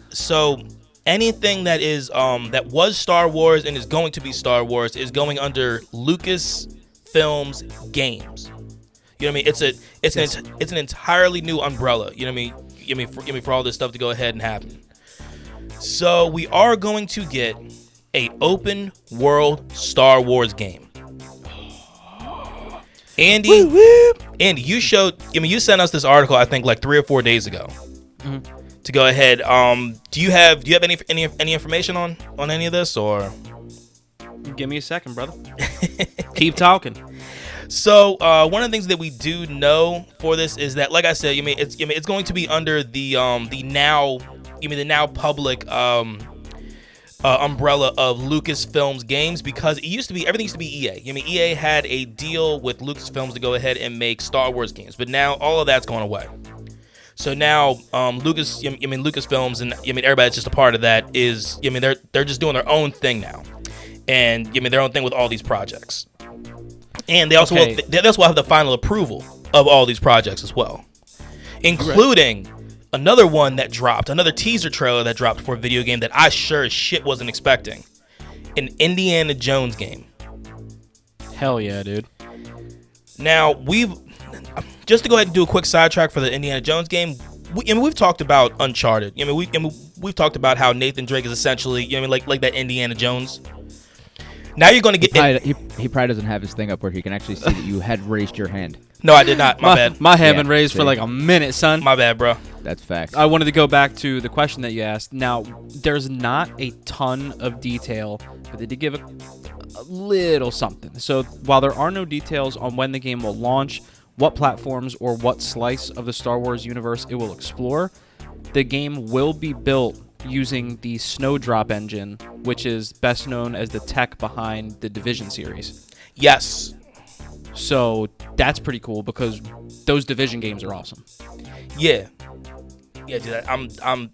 so anything that is that was Star Wars and is going to be Star Wars is going under Lucasfilms Games. You know what I mean? It's an entirely new umbrella. You know what I mean? For all this stuff to go ahead and happen. So we are going to get a open world Star Wars game. Andy, you sent us this article I think like 3 or 4 days ago. Mm-hmm. To go ahead, do you have any information on any of this, or? Give me a second, brother. Keep talking. So one of the things that we do know for this is that, like I said, it's going to be under the now public umbrella of Lucasfilms Games, because everything used to be EA. EA had a deal with Lucasfilms to go ahead and make Star Wars games, but now all of that's gone away. So now Lucasfilms and everybody that's just a part of that is they're just doing their own thing now, and their own thing with all these projects. And they also will have the final approval of all these projects as well, including another one that dropped, another teaser trailer that dropped for a video game that I sure as shit wasn't expecting, an Indiana Jones game. Hell yeah, dude. Now, just to go ahead and do a quick sidetrack for the Indiana Jones game, we've talked about Uncharted. We've talked about how Nathan Drake is essentially, like that Indiana Jones. Now you're going to get... He probably doesn't have his thing up where he can actually see that you had raised your hand. No, I did not. My bad. My hand been raised for like a minute, son. My bad, bro. That's facts. I wanted to go back to the question that you asked. Now, there's not a ton of detail, but they did give a little something. So while there are no details on when the game will launch, what platforms, or what slice of the Star Wars universe it will explore, the game will be built using the Snowdrop engine, which is best known as the tech behind the Division series. Yes. So that's pretty cool because those Division games are awesome. Yeah. Yeah, dude,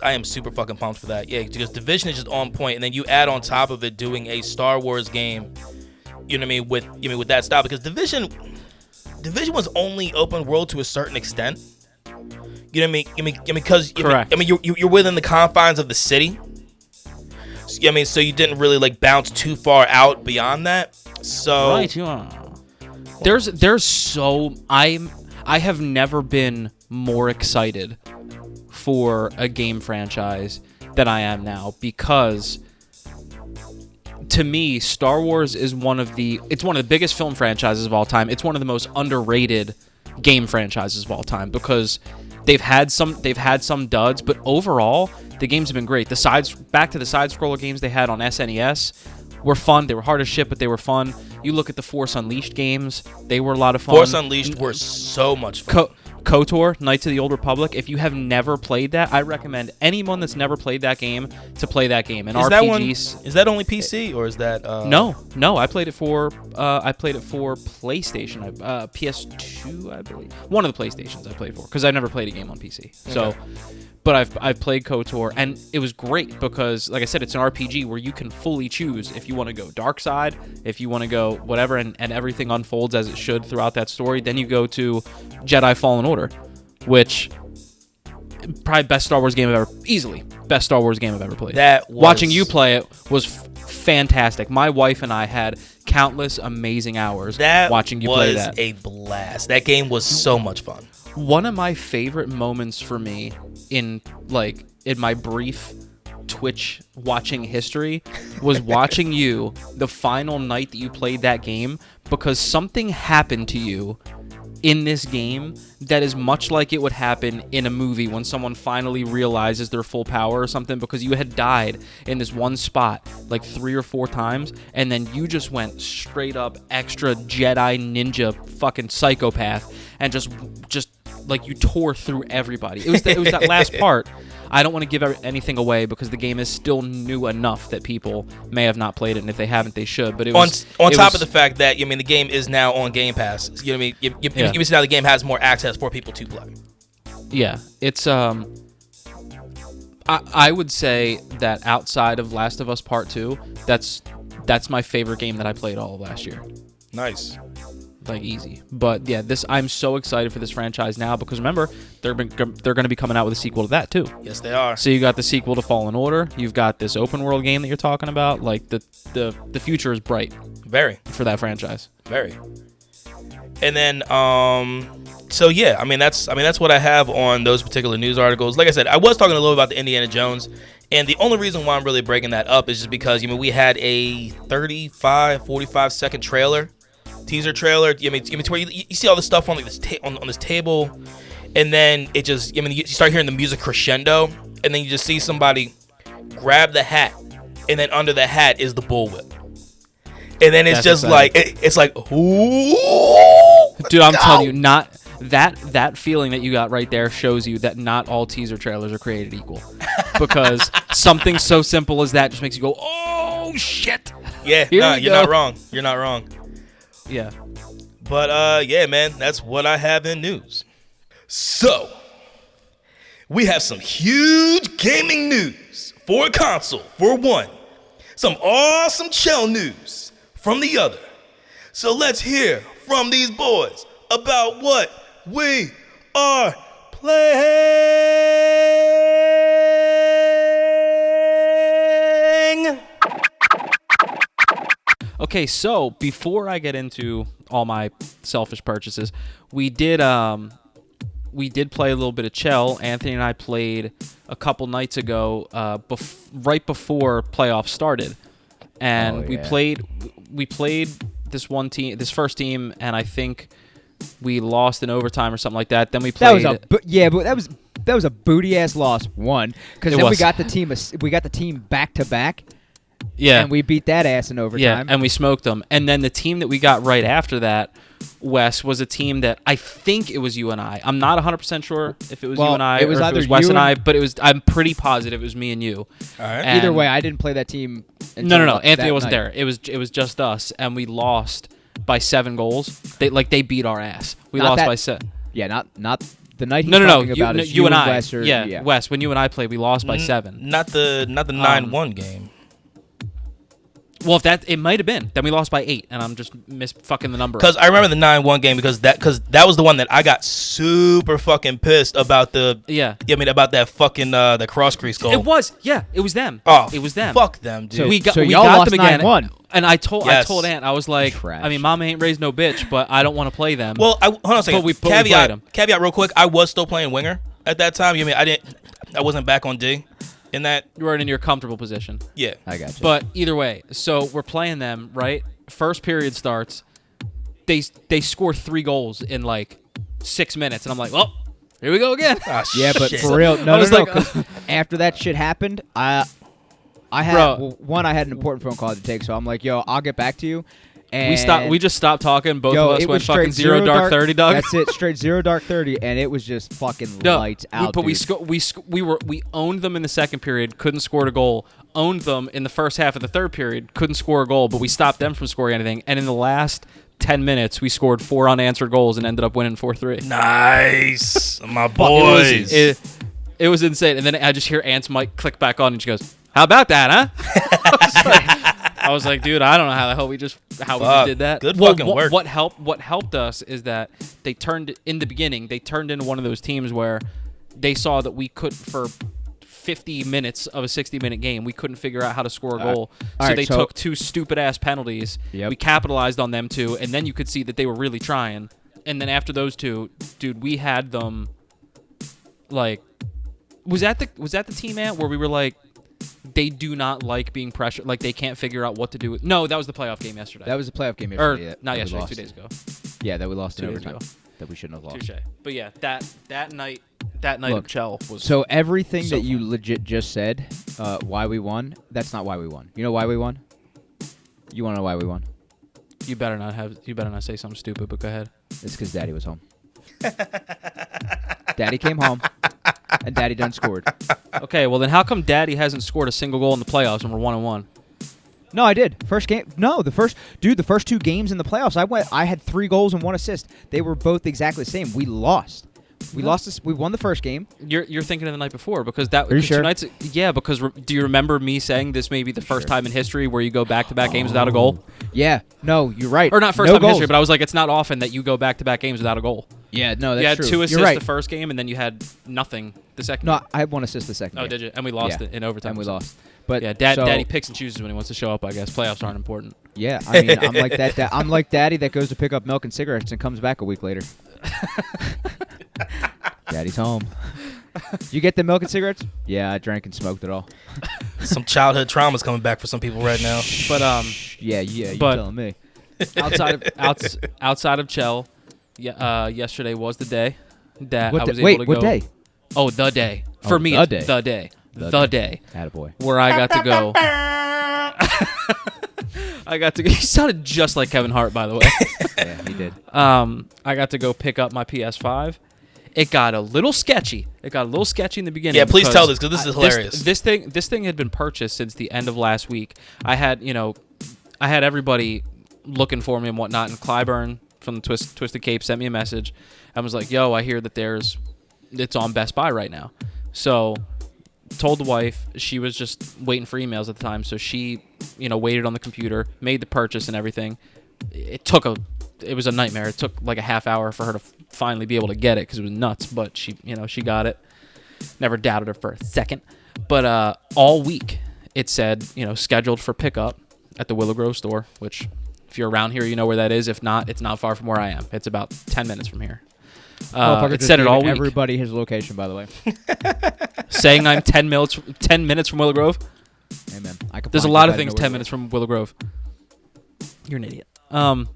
I am super fucking pumped for that. Yeah, because Division is just on point, and then you add on top of it doing a Star Wars game. You know what I mean with that style, because Division was only open world to a certain extent. You know what I mean? Because Correct. You're within the confines of the city. So, so you didn't really like bounce too far out beyond that. So Right, you are. There's so I have never been more excited for a game franchise than I am now, because to me, Star Wars is one of the biggest film franchises of all time. It's one of the most underrated game franchises of all time because they've had some duds, but overall the games have been great. Back to the side scroller games they had on SNES were fun. They were hard as shit, but they were fun. You look at the Force Unleashed games; they were a lot of fun. Force Unleashed were so much fun. KOTOR, Knights of the Old Republic. If you have never played that, I recommend anyone that's never played that game to play that game. And RPGs. Is that only PC or is that? No. I played it for PlayStation, PS2, I believe. One of the PlayStations I played for, because I've never played a game on PC. So, but I've played KOTOR, and it was great because, like I said, it's an RPG where you can fully choose if you want to go dark side, if you want to go whatever, and everything unfolds as it should throughout that story. Then you go to Jedi Fallen Order, which probably best Star Wars game I've ever, easily best Star Wars game I've ever played. Watching you play it was fantastic. My wife and I had countless amazing hours watching you play that. That was a blast. That game was so much fun. One of my favorite moments for me in my brief Twitch watching history was watching you the final night that you played that game, because something happened to you in this game that is much like it would happen in a movie when someone finally realizes their full power or something, because you had died in this one spot like 3 or 4 times, and then you just went straight up extra Jedi ninja fucking psychopath and just like you tore through everybody. It was that last part. I don't want to give anything away because the game is still new enough that people may have not played it, and if they haven't, they should. But on top of the fact that the game is now on Game Pass. You know what I mean? You see now the game has more access for people to play. Yeah, it's I would say that outside of Last of Us Part 2, that's my favorite game that I played all of last year. Nice. Like easy. But yeah, I'm so excited for this franchise now because remember, they're going to be coming out with a sequel to that too. Yes, they are. So you got the sequel to Fallen Order, you've got this open world game that you're talking about. Like the future is bright. Very. For that franchise. Very. And then so yeah, that's what I have on those particular news articles. Like I said, I was talking a little about the Indiana Jones, and the only reason why I'm really breaking that up is just because we had a 45 second teaser trailer. To where you see all this stuff on like this on this table, and then it just you start hearing the music crescendo, and then you just see somebody grab the hat, and then under the hat is the bullwhip, and then it's just exciting. It's like ooh, dude, I'm telling you, not that feeling that you got right there shows you that not all teaser trailers are created equal, because something so simple as that just makes you go, oh shit. Yeah, you're not wrong. You're not wrong. Yeah. But, yeah, man, that's what I have in news. So, we have some huge gaming news for a console, for one. Some awesome chill news from the other. So let's hear from these boys about what we are playing. Okay, so before I get into all my selfish purchases, we did play a little bit of Chell. Anthony and I played a couple nights ago, right before playoffs started, and we played this first team, and I think we lost in overtime or something like that. Then we played. But that was a booty ass loss. One, because then we got the team back to back. Yeah. And we beat that ass in overtime. Yeah, and we smoked them. And then the team that we got right after that, Wes, was a team that I think it was you and I. I'm not 100% sure if it was you and I it was or if either it was Wes you and I, and- but I'm pretty positive it was me and you. All right. And- Either way, I didn't play that team. No. until Anthony that wasn't night. there. It was just us, and we lost by 7 goals. They beat our ass. We Not lost that- by 7. Yeah, not the night he's No. talking about is You and I. Wes or, yeah, Wes. When you and I played, we lost by 7. Not the 9-1 game. Well, if it might have been. Then we lost by 8, and I'm just fucking the number. Because I remember the 9-1 game because that was the one that I got super fucking pissed about about that fucking the cross crease goal. It was. Yeah, it was them. Oh, it was them. Fuck them, dude. So we y'all got lost them again. 9-1. And I told Yes. Ant, I was like, Trash. I mean, Mama ain't raised no bitch, but I don't want to play them. Well, hold on a second. But we played 'em. Caveat real quick. I was still playing winger at that time. I wasn't back on D in that. You weren't in your comfortable position. Yeah. I got you. But either way, so we're playing them, right? First period starts. They score 3 goals in like 6 minutes, and I'm like, well, here we go again. Ah, Yeah, but shit. for real, I no. was like, 'Cause after that shit happened, I had I had an important phone call to take, so I'm like, yo, I'll get back to you. And We just stopped talking. Both yo, of us it went was fucking straight zero dark 30, dog. That's it, straight 0 dark 30, and it was just fucking No, lights out. But dude. we owned them in the second period, couldn't score a goal. Owned them in the first half of the third period, couldn't score a goal, but we stopped them from scoring anything. And in the last 10 minutes, we scored 4 unanswered goals and ended up winning 4-3. Nice, my boys. It was insane. And then I just hear Ant's mic click back on, and she goes, "How about that, huh?" I was like, dude, I don't know how the hell we just did that. Good fucking work. What helped us is that they turned into one of those teams where they saw that we could, for 50 minutes of a 60-minute game, we couldn't figure out how to score a goal. So they took 2 stupid-ass penalties. Yep. We capitalized on them, too, and then you could see that they were really trying. And then after those 2, dude, we had them, like... Was that the team, Ant, where we were like, they do not like being pressured, like they can't figure out what to do? No, that was the playoff game yesterday. That was a playoff game yesterday. Not that we yesterday, lost. 2 days ago. Yeah, that we lost 2 in days overtime. ago. That we shouldn't have lost. Touche. But yeah, that night Look, of Chell was So everything So that you fun. legit just said, why we won, that's not why we won. You know why we won? You want to know why we won? You better not say something stupid, but go ahead. It's because Daddy was home. Daddy came home, and Daddy done scored. Okay, well then how come Daddy hasn't scored a single goal in the playoffs and we're 1-1? No, I did. First game. No, the first 2 games in the playoffs, I had 3 goals and 1 assist. They were both exactly the same. We lost. We lost this. We won the first game. You're thinking of the night before because that. Are you sure? 2 nights. Yeah, because do you remember me saying this may be the first time in history where you go back-to-back games without a goal? Yeah. No, you're right. Or not first No time in history, goals. but I was like, it's not often that you go back-to-back games without a goal. Yeah, no, that's You had true. 2 assists You're right. the first game, and then you had nothing the second. No, game. I had 1 assist the second Oh, game. did you? And we lost Yeah. it in overtime. And we So- lost. But Yeah, so- Daddy picks and chooses when he wants to show up. I guess playoffs aren't important. Yeah, I mean, I'm like that. I'm like Daddy that goes to pick up milk and cigarettes and comes back a week later. Daddy's home. You get the milk and cigarettes? Yeah, I drank and smoked it all. Some childhood trauma's coming back for some people right now. But Yeah, you But- telling me? outside of Chell, yesterday was the day that What I was day? Wait, able to what go. day? Oh, the day. For Oh, me, the it's day. the day. The The day. Attaboy. Where I got to go. You sounded just like Kevin Hart, by the way. Yeah, he did. I got to go pick up my PS5. It got a little sketchy. In the beginning. Yeah, please because tell this because this is hilarious. This thing had been purchased since the end of last week. I had everybody looking for me and whatnot, and Clyburn from the Twisted Cape sent me a message and was like, "Yo, I hear that it's on Best Buy right now." So told the wife. She was just waiting for emails at the time, so she waited on the computer, made the purchase and everything. It was a nightmare. It took like a half hour for her to finally be able to get it because it was nuts, but she got it. Never doubted her for a second. But all week it said, scheduled for pickup at the Willow Grove store, which if you're around here, you know where that is. If not, it's not far from where I am. It's about 10 minutes from here. It said it all week. Everybody his location, by the way. Saying I'm 10 minutes from Willow Grove. Amen. I can There's a find lot you of by things the 10 minutes from Willow Grove. You're an idiot. What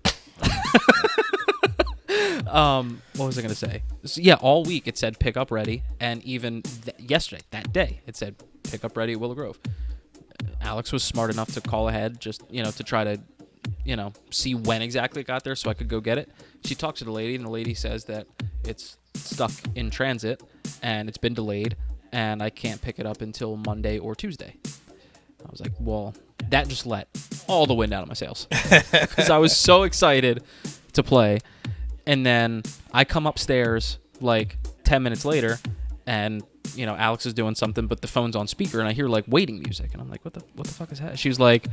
was I going to say? So, yeah, all week it said pick up ready, and even yesterday, that day, it said pick up ready at Willow Grove. Alex was smart enough to call ahead, just to try to, see when exactly it got there so I could go get it. She talks to the lady, and the lady says that it's stuck in transit and it's been delayed, and I can't pick it up until Monday or Tuesday. I was like, well, that just let all the wind out of my sails because I was so excited to play. And then I come upstairs like 10 minutes later, and Alex is doing something, but the phone's on speaker, and I hear like waiting music, and I'm like, what the fuck is that? She was like,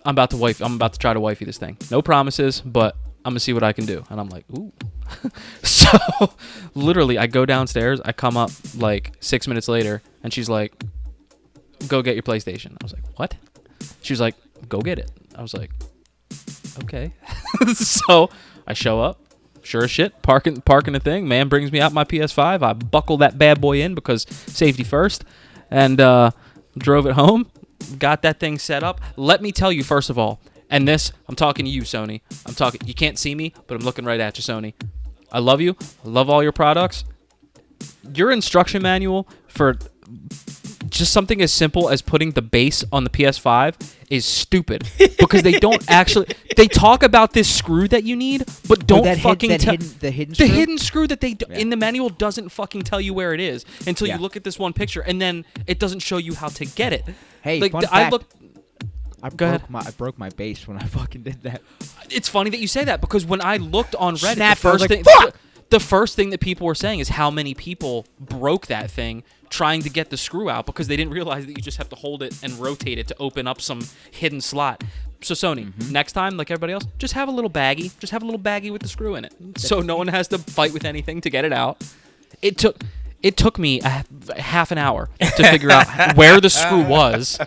I'm about to try to wifey this thing. No promises, but I'm gonna see what I can do. And I'm like, ooh. So literally, I go downstairs. I come up like 6 minutes later, and she's like, go get your PlayStation. I was like, what? She was like, go get it. I was like, okay. So I show up. Sure as shit, parking the thing. Man brings me out my PS5. I buckle that bad boy in because safety first, and drove it home. Got that thing set up. Let me tell you, first of all, and this, I'm talking to you, Sony. You can't see me, but I'm looking right at you, Sony. I love you. I love all your products. Your instruction manual for just something as simple as putting the base on the PS5 is stupid because they don't actually. They talk about this screw that you need, but don't fucking tell the hidden the screw? hidden screw that they in the manual doesn't fucking tell you where it is until you look at this one picture, and then it doesn't show you how to get it. Hey, like fun fact. I broke my base when I fucking did that. It's funny that you say that because when I looked on Reddit, Snapped, the I was first like, thing. "Fuck!" The first thing that people were saying is how many people broke that thing trying to get the screw out because they didn't realize that you just have to hold it and rotate it to open up some hidden slot. So Sony, next time, like everybody else, just have a little baggie. Just have a little baggie with the screw in it, so no one has to fight with anything to get it out. It took me half an hour to figure out where the screw was,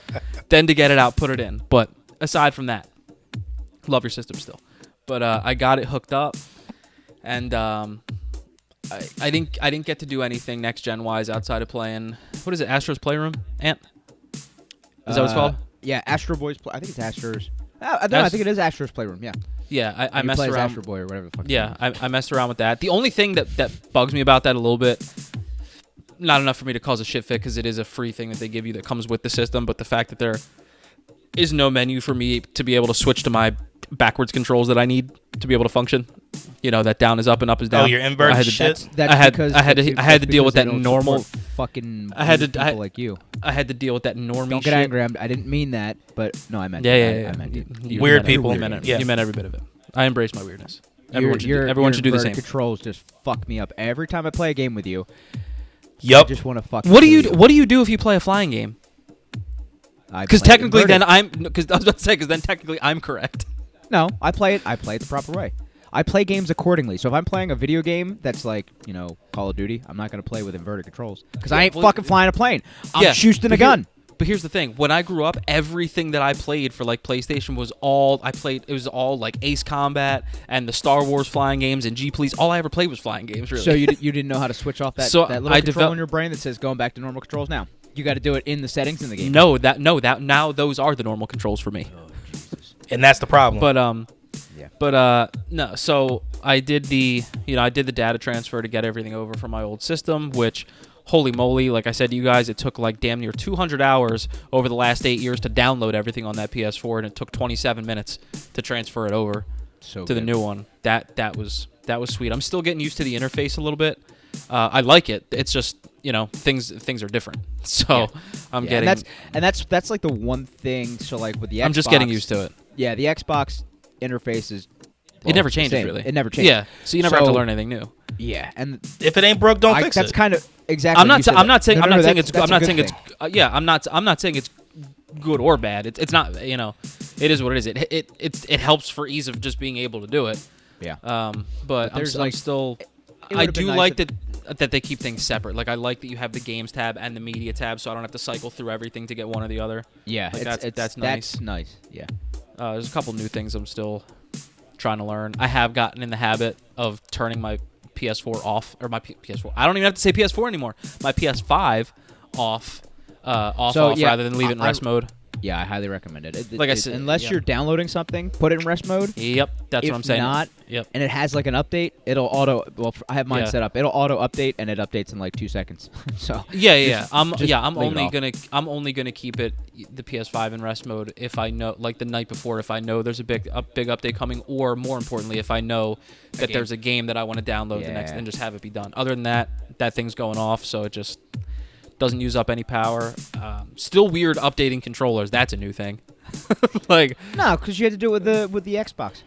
then to get it out, put it in. But aside from that, love your system still. But I got it hooked up. And I didn't get to do anything next gen wise outside of playing. What is it? Astro's Playroom? Ant? Is that what it's called? Yeah, Astro Boy's. I think it's Astro's. I think it is Astro's Playroom. Yeah. Yeah, I messed around. Astro Boy or whatever the fuck. Yeah, I messed around with that. The only thing that bugs me about that a little bit, not enough for me to cause a shit fit because it is a free thing that they give you that comes with the system, but the fact that there is no menu for me to be able to switch to my backwards controls that I need to be able to function. That down is up and up is down. Oh, your inverted shit. That's I had to deal with because that they don't normal support fucking I had to people like you. I had to deal with that normie Don't get shit. angry. I didn't mean that, but no, I meant Yeah. I meant it. You Weird meant it. people. You meant it. Yeah. You meant every bit of it. I embrace my weirdness. Your Everyone should do the inverted same. Controls just fuck me up every time I play a game with you. I Yup. just want to fuck. What do you do if you play a flying game? Because technically, then because I was about to say, because then technically I'm correct. No, I play it the proper way. I play games accordingly. So if I'm playing a video game that's like, Call of Duty, I'm not going to play with inverted controls because I ain't fucking flying a plane. I'm shooting a gun. But here's the thing: when I grew up, everything that I played for like PlayStation was all It was all like Ace Combat and the Star Wars flying games and G Please. All I ever played was flying games. Really. So you didn't know how to switch off that little control in your brain that says going back to normal controls now. You got to do it in the settings in the game. No, now those are the normal controls for me. Oh, Jesus. And that's the problem. But no. So I did the data transfer to get everything over from my old system, which, holy moly, like I said to you guys, it took like damn near 200 hours over the last 8 years to download everything on that PS4, and it took 27 minutes to transfer it over to the new one. That was sweet. I'm still getting used to the interface a little bit. I like it. It's just things are different. So I'm getting and that's like the one thing. So like with the Xbox, I'm just getting used to it. Yeah, the Xbox interface is. It never changes, same. really. It never changes. Yeah, so you never have to learn anything new. Yeah, and if it ain't broke, don't fix that's it. kind of exactly. I'm not saying it's good or bad. It's not. It is what it is. It helps for ease of just being able to do it. Yeah. But there's I'm still. I do nice like that they keep things separate. Like I like that you have the games tab and the media tab, so I don't have to cycle through everything to get one or the other. Yeah, like that's nice. That's nice. Yeah. There's a couple new things I'm still trying to learn. I have gotten in the habit of turning my PS4 off, or my PS4. I don't even have to say PS4 anymore. My PS5 off rather than leave it in rest mode. Yeah, I highly recommend it. Like I said, unless yeah. you're downloading something, put it in rest mode. Yep, that's If what I'm saying. not, Yep. and it has like an update, it'll auto. Well, I have mine Yeah. set up. It'll auto update, and it updates in like 2 seconds. So Yeah. I'm just leave it I'm off. only gonna keep it the PS5 in rest mode if I know, like the night before, if I know there's a big update coming, or more importantly, if I know that game. there's a game that I want to download the next, Yeah. and just have it be done. Other than that, that thing's going off, so it just doesn't use up any power. Still weird updating controllers. That's a new thing. Like, No, because you had to do it with the Xbox.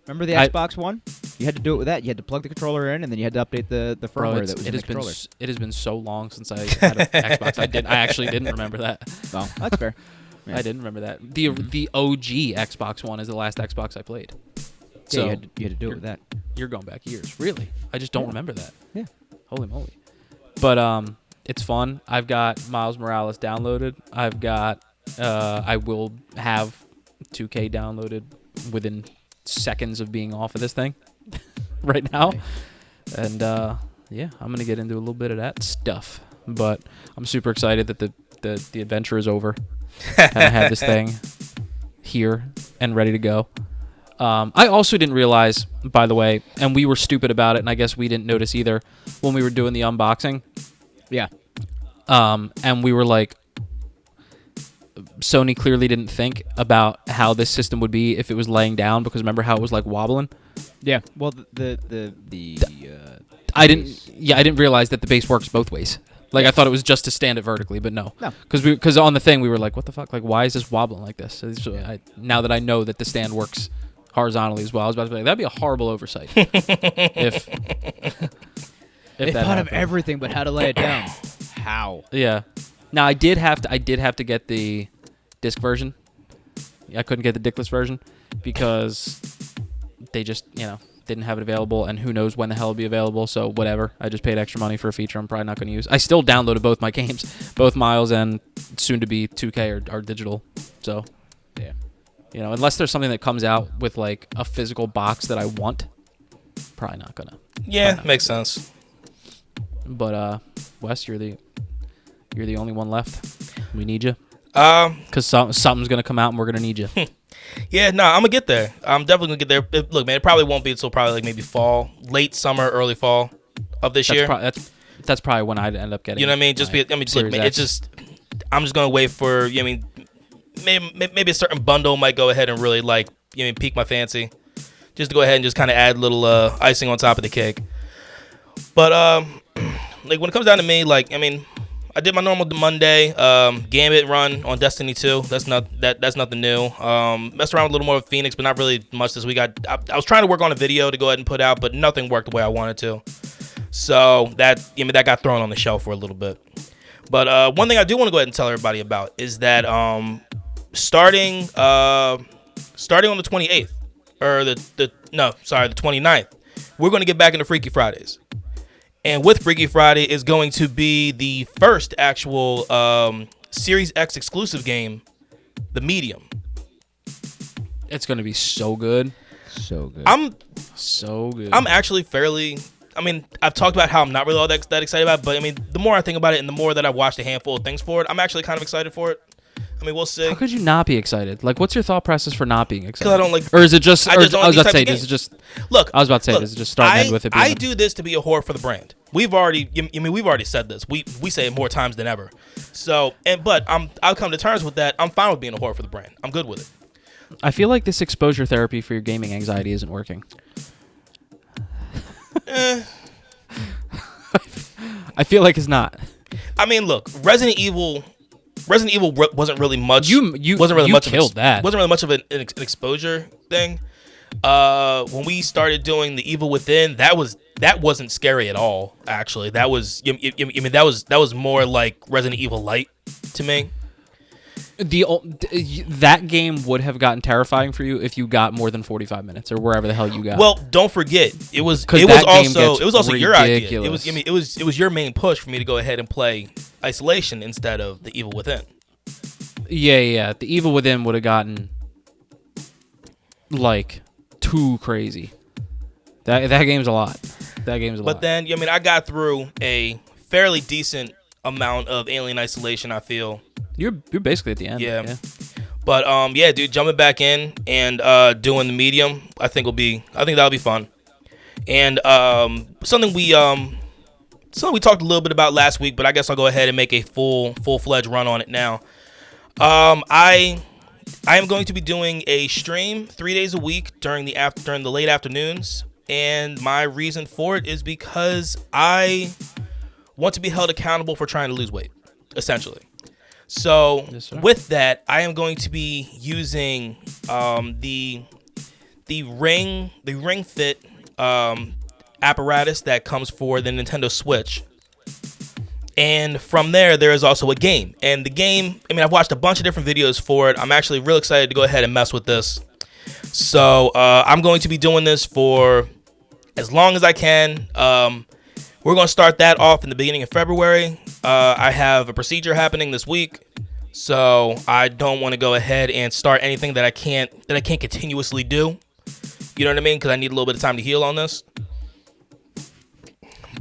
Remember the Xbox One? You had to do it with that. You had to plug the controller in, and then you had to update the bro, firmware that was in the controller. it has been so long since I had an Xbox. I actually didn't remember that. Oh, that's fair. Yeah. I didn't remember that. The OG Xbox One is the last Xbox I played. Yeah, So you had to do it with that. you're going back years. Really? I just don't remember that. Yeah. Holy moly. But it's fun. I've got Miles Morales downloaded. I've got I will have 2K downloaded within seconds of being off of this thing right now. Right. And yeah, I'm going to get into a little bit of that stuff. But I'm super excited that the adventure is over. And I have this thing here and ready to go. I also didn't realize, by the way, and we were stupid about it, and I guess we didn't notice either when we were doing the unboxing. Yeah. And we were like, Sony clearly didn't think about how this system would be if it was laying down, because remember how it was like wobbling? Yeah. Well, the I didn't realize that the base works both ways. Like, I thought it was just to stand it vertically, but no. No. Because on the thing we were like, what the fuck? Like, why is this wobbling like this? So now that I know that the stand works horizontally as well, I was about to be like, that'd be a horrible oversight if They that thought of happened. everything but how to lay it down. How? Yeah. Now I did have to get the disc version. I couldn't get the dickless version because they just, didn't have it available, and who knows when the hell it'll be available, so whatever. I just paid extra money for a feature I'm probably not going to use. I still downloaded both my games, both Miles and soon to be 2K are digital. So, Yeah. Unless there's something that comes out with like a physical box that I want, probably not going to. Yeah, makes sense. But Wes, you're the only one left. We need you. Because something's gonna come out and we're gonna need you. Yeah, no, I'm gonna get there. I'm definitely gonna get there. Look, man, it probably won't be until probably like maybe fall, late summer, early fall of this year. That's probably when I'd end up getting. You know what I mean? Just look, man, it's just I'm just gonna wait for. I mean, maybe a certain bundle might go ahead and really like pique my fancy, just to go ahead and just kind of add a little icing on top of the cake. But like when it comes down to me, like I did my normal Monday Gambit run on Destiny 2. That's nothing new. Messed around with a little more with Phoenix, but not really much this week. I was trying to work on a video to go ahead and put out, but nothing worked the way I wanted to. So that got thrown on the shelf for a little bit. But one thing I do want to go ahead and tell everybody about is that starting on the 28th or the 29th, we're going to get back into Freaky Fridays. And with Freaky Friday is going to be the first actual Series X exclusive game, The Medium. It's gonna be so good. So good. So good. I'm actually fairly. I've talked about how I'm not really all that excited about it, but the more I think about it and the more that I've watched a handful of things for it, I'm actually kind of excited for it. We'll see. How could you not be excited? Like, what's your thought process for not being excited? Because I don't like. Or is it just? I just don't I was like about to these say, types of does it just? Look, I was about to say, does it just start and end with it? I do this to be a whore for the brand. We've already. We've already said this. We say it more times than ever. So, but I'll come to terms with that. I'm fine with being a whore for the brand. I'm good with it. I feel like this exposure therapy for your gaming anxiety isn't working. I feel like it's not. Look, Resident Evil wasn't really much. Wasn't really much killed that. Wasn't really much of an exposure thing. When we started doing the Evil Within, that wasn't scary at all. Actually, that was. That was more like Resident Evil Light to me. That game would have gotten terrifying for you if you got more than 45 minutes or wherever the hell you got. Well, don't forget it was also your idea. It was your main push for me to go ahead and play Isolation instead of the Evil Within. Yeah. The Evil Within would have gotten like too crazy. That game's a lot. But then I got through a fairly decent amount of Alien Isolation, I feel. You're basically at the end. Yeah. But yeah, dude, jumping back in and doing the medium, I think that'll be fun. And something we talked a little bit about last week, but I guess I'll go ahead and make a full-fledged run on it now. I am going to be doing a stream 3 days a week during the late afternoons, and my reason for it is because I want to be held accountable for trying to lose weight, essentially. So Yes, sir. with that, I am going to be using the Ring Fit apparatus that comes for the Nintendo Switch. And from there is also a game. And the game, I mean, I've watched a bunch of different videos for it. I'm actually real excited to go ahead and mess with this. So I'm going to be doing this for as long as I can. We're going to start that off in the beginning of February. I have a procedure happening this week. So I don't want to go ahead and start anything that I can't continuously do. You know what I mean? Because I need a little bit of time to heal on this.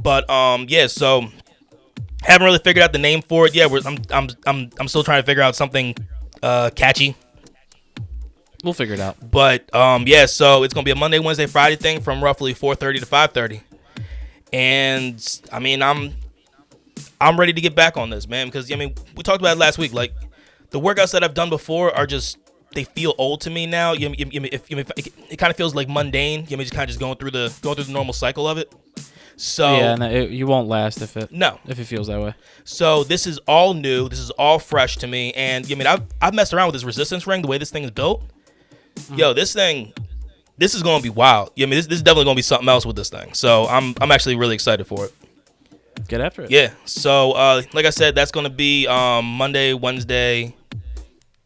But yeah, so haven't really figured out the name for it yet. I'm still trying to figure out something catchy. We'll figure it out. But yeah, so it's gonna be a Monday, Wednesday, Friday thing from roughly 4:30 to 5:30. And I mean, I'm ready to get back on this, man, because I mean, we talked about it last week. Like the workouts that I've done before are just, they feel old to me now. It kind of feels like mundane. Just kind of just going through the normal cycle of it. So Yeah, no, you won't last if it feels that way. So this is all new. This is all fresh to me. And I've messed around with this resistance ring, the way this thing is built. Yo, this is gonna be wild. This is definitely gonna be something else with this thing. So I'm actually really excited for it. Get after it. Yeah. So like I said, that's gonna be Monday, Wednesday.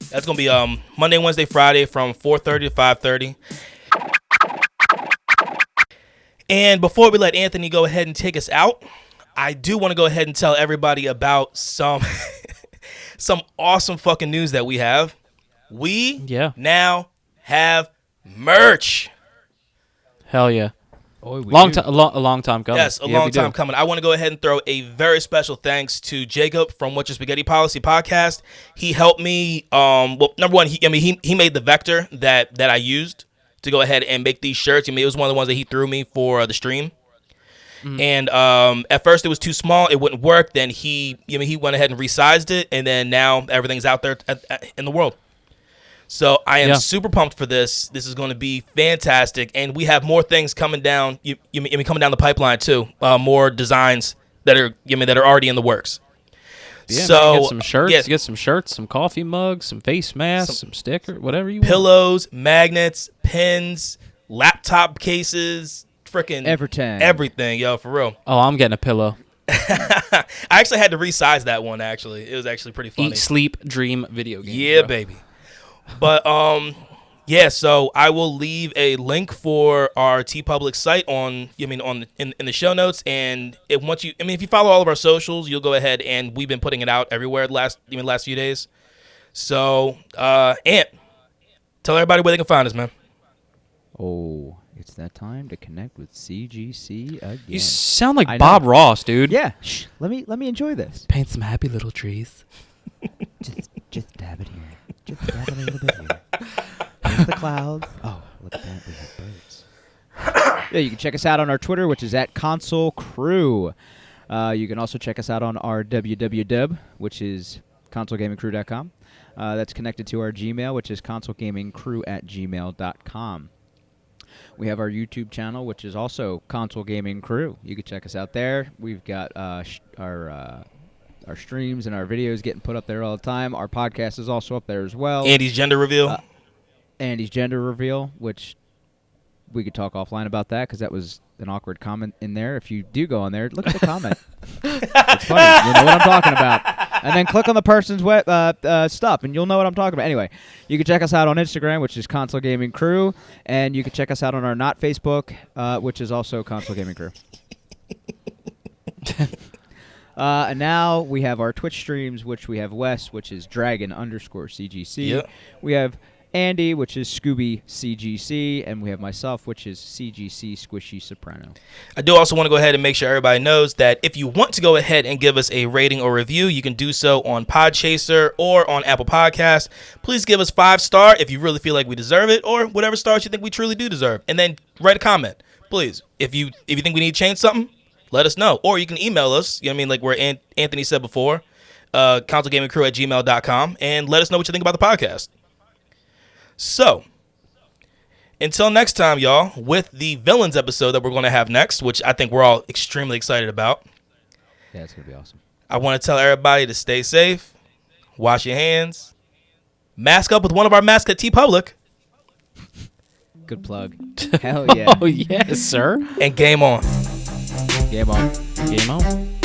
That's gonna be Monday, Wednesday, Friday from 4:30 to 5:30. And before we let Anthony go ahead and take us out, I do want to go ahead and tell everybody about some awesome fucking news that we have. We now have merch. Hell yeah. Boy, we A do. long time coming. Yes, a long time coming. I want to go ahead and throw a very special thanks to Jacob from What's Your Spaghetti Policy podcast. He helped me. Well, number one, he made the vector that I used to go ahead and make these shirts. It was one of the ones that he threw me for the stream. Mm-hmm. And at first it was too small, it wouldn't work. Then he went ahead and resized it, and then now everything's out there in the world. So I am super pumped for this. This is going to be fantastic, and we have more things coming down. Coming down the pipeline too. More designs that are already in the works. Yeah, so get some shirts, get some shirts, some coffee mugs, some face masks, some sticker, whatever you want. Pillows, magnets, pins, laptop cases, freaking everything, yo, for real. Oh, I'm getting a pillow. I actually had to resize that one. Actually, it was actually pretty funny. Eat, sleep, dream, video game. Yeah, bro. baby. But yeah. So I will leave a link for our TeePublic site in the show notes. And if you follow all of our socials, you'll go ahead and we've been putting it out everywhere the last few days. So Ant, tell everybody where they can find us, man. Oh, it's that time to connect with CGC again. You sound like Bob Ross, dude. Yeah. Shh. Let me enjoy this. Paint some happy little trees. Just dab it here. Just dab it a little bit here. Here's the clouds. Oh, look at that. We have birds. Yeah, you can check us out on our Twitter, which is @Console Crew. You can also check us out on our www, which is consolegamingcrew.com. That's connected to our Gmail, which is consolegamingcrew@gmail.com. We have our YouTube channel, which is also Console Gaming Crew. You can check us out there. We've got our streams and our videos getting put up there all the time. Our podcast is also up there as well. Andy's gender reveal. Which we could talk offline about that because that was an awkward comment in there. If you do go on there, look at the comment. It's funny. You know what I'm talking about. And then click on the person's stuff, and you'll know what I'm talking about. Anyway, you can check us out on Instagram, which is Console Gaming Crew, and you can check us out on our not Facebook, which is also Console Gaming Crew. And now we have our Twitch streams, which we have Wes, which is Dragon_CGC. Yep. We have Andy, which is Scooby CGC, and we have myself, which is CGC Squishy Soprano. I do also want to go ahead and make sure everybody knows that if you want to go ahead and give us a rating or review, you can do so on Podchaser or on Apple Podcasts. Please give us 5-star if you really feel like we deserve it, or whatever stars you think we truly do deserve. And then write a comment, please. If you think we need to change something, let us know. Or you can email us, you know what I mean, like where Anthony said before, counselgamingcrew@gmail.com, and let us know what you think about the podcast. So, until next time, y'all, with the villains episode that we're going to have next, which I think we're all extremely excited about. Yeah, it's going to be awesome. I want to tell everybody to stay safe, wash your hands, mask up with one of our masks at TeePublic. Good plug. Hell yeah. Oh, yes, sir. And game on. Game on. Game on.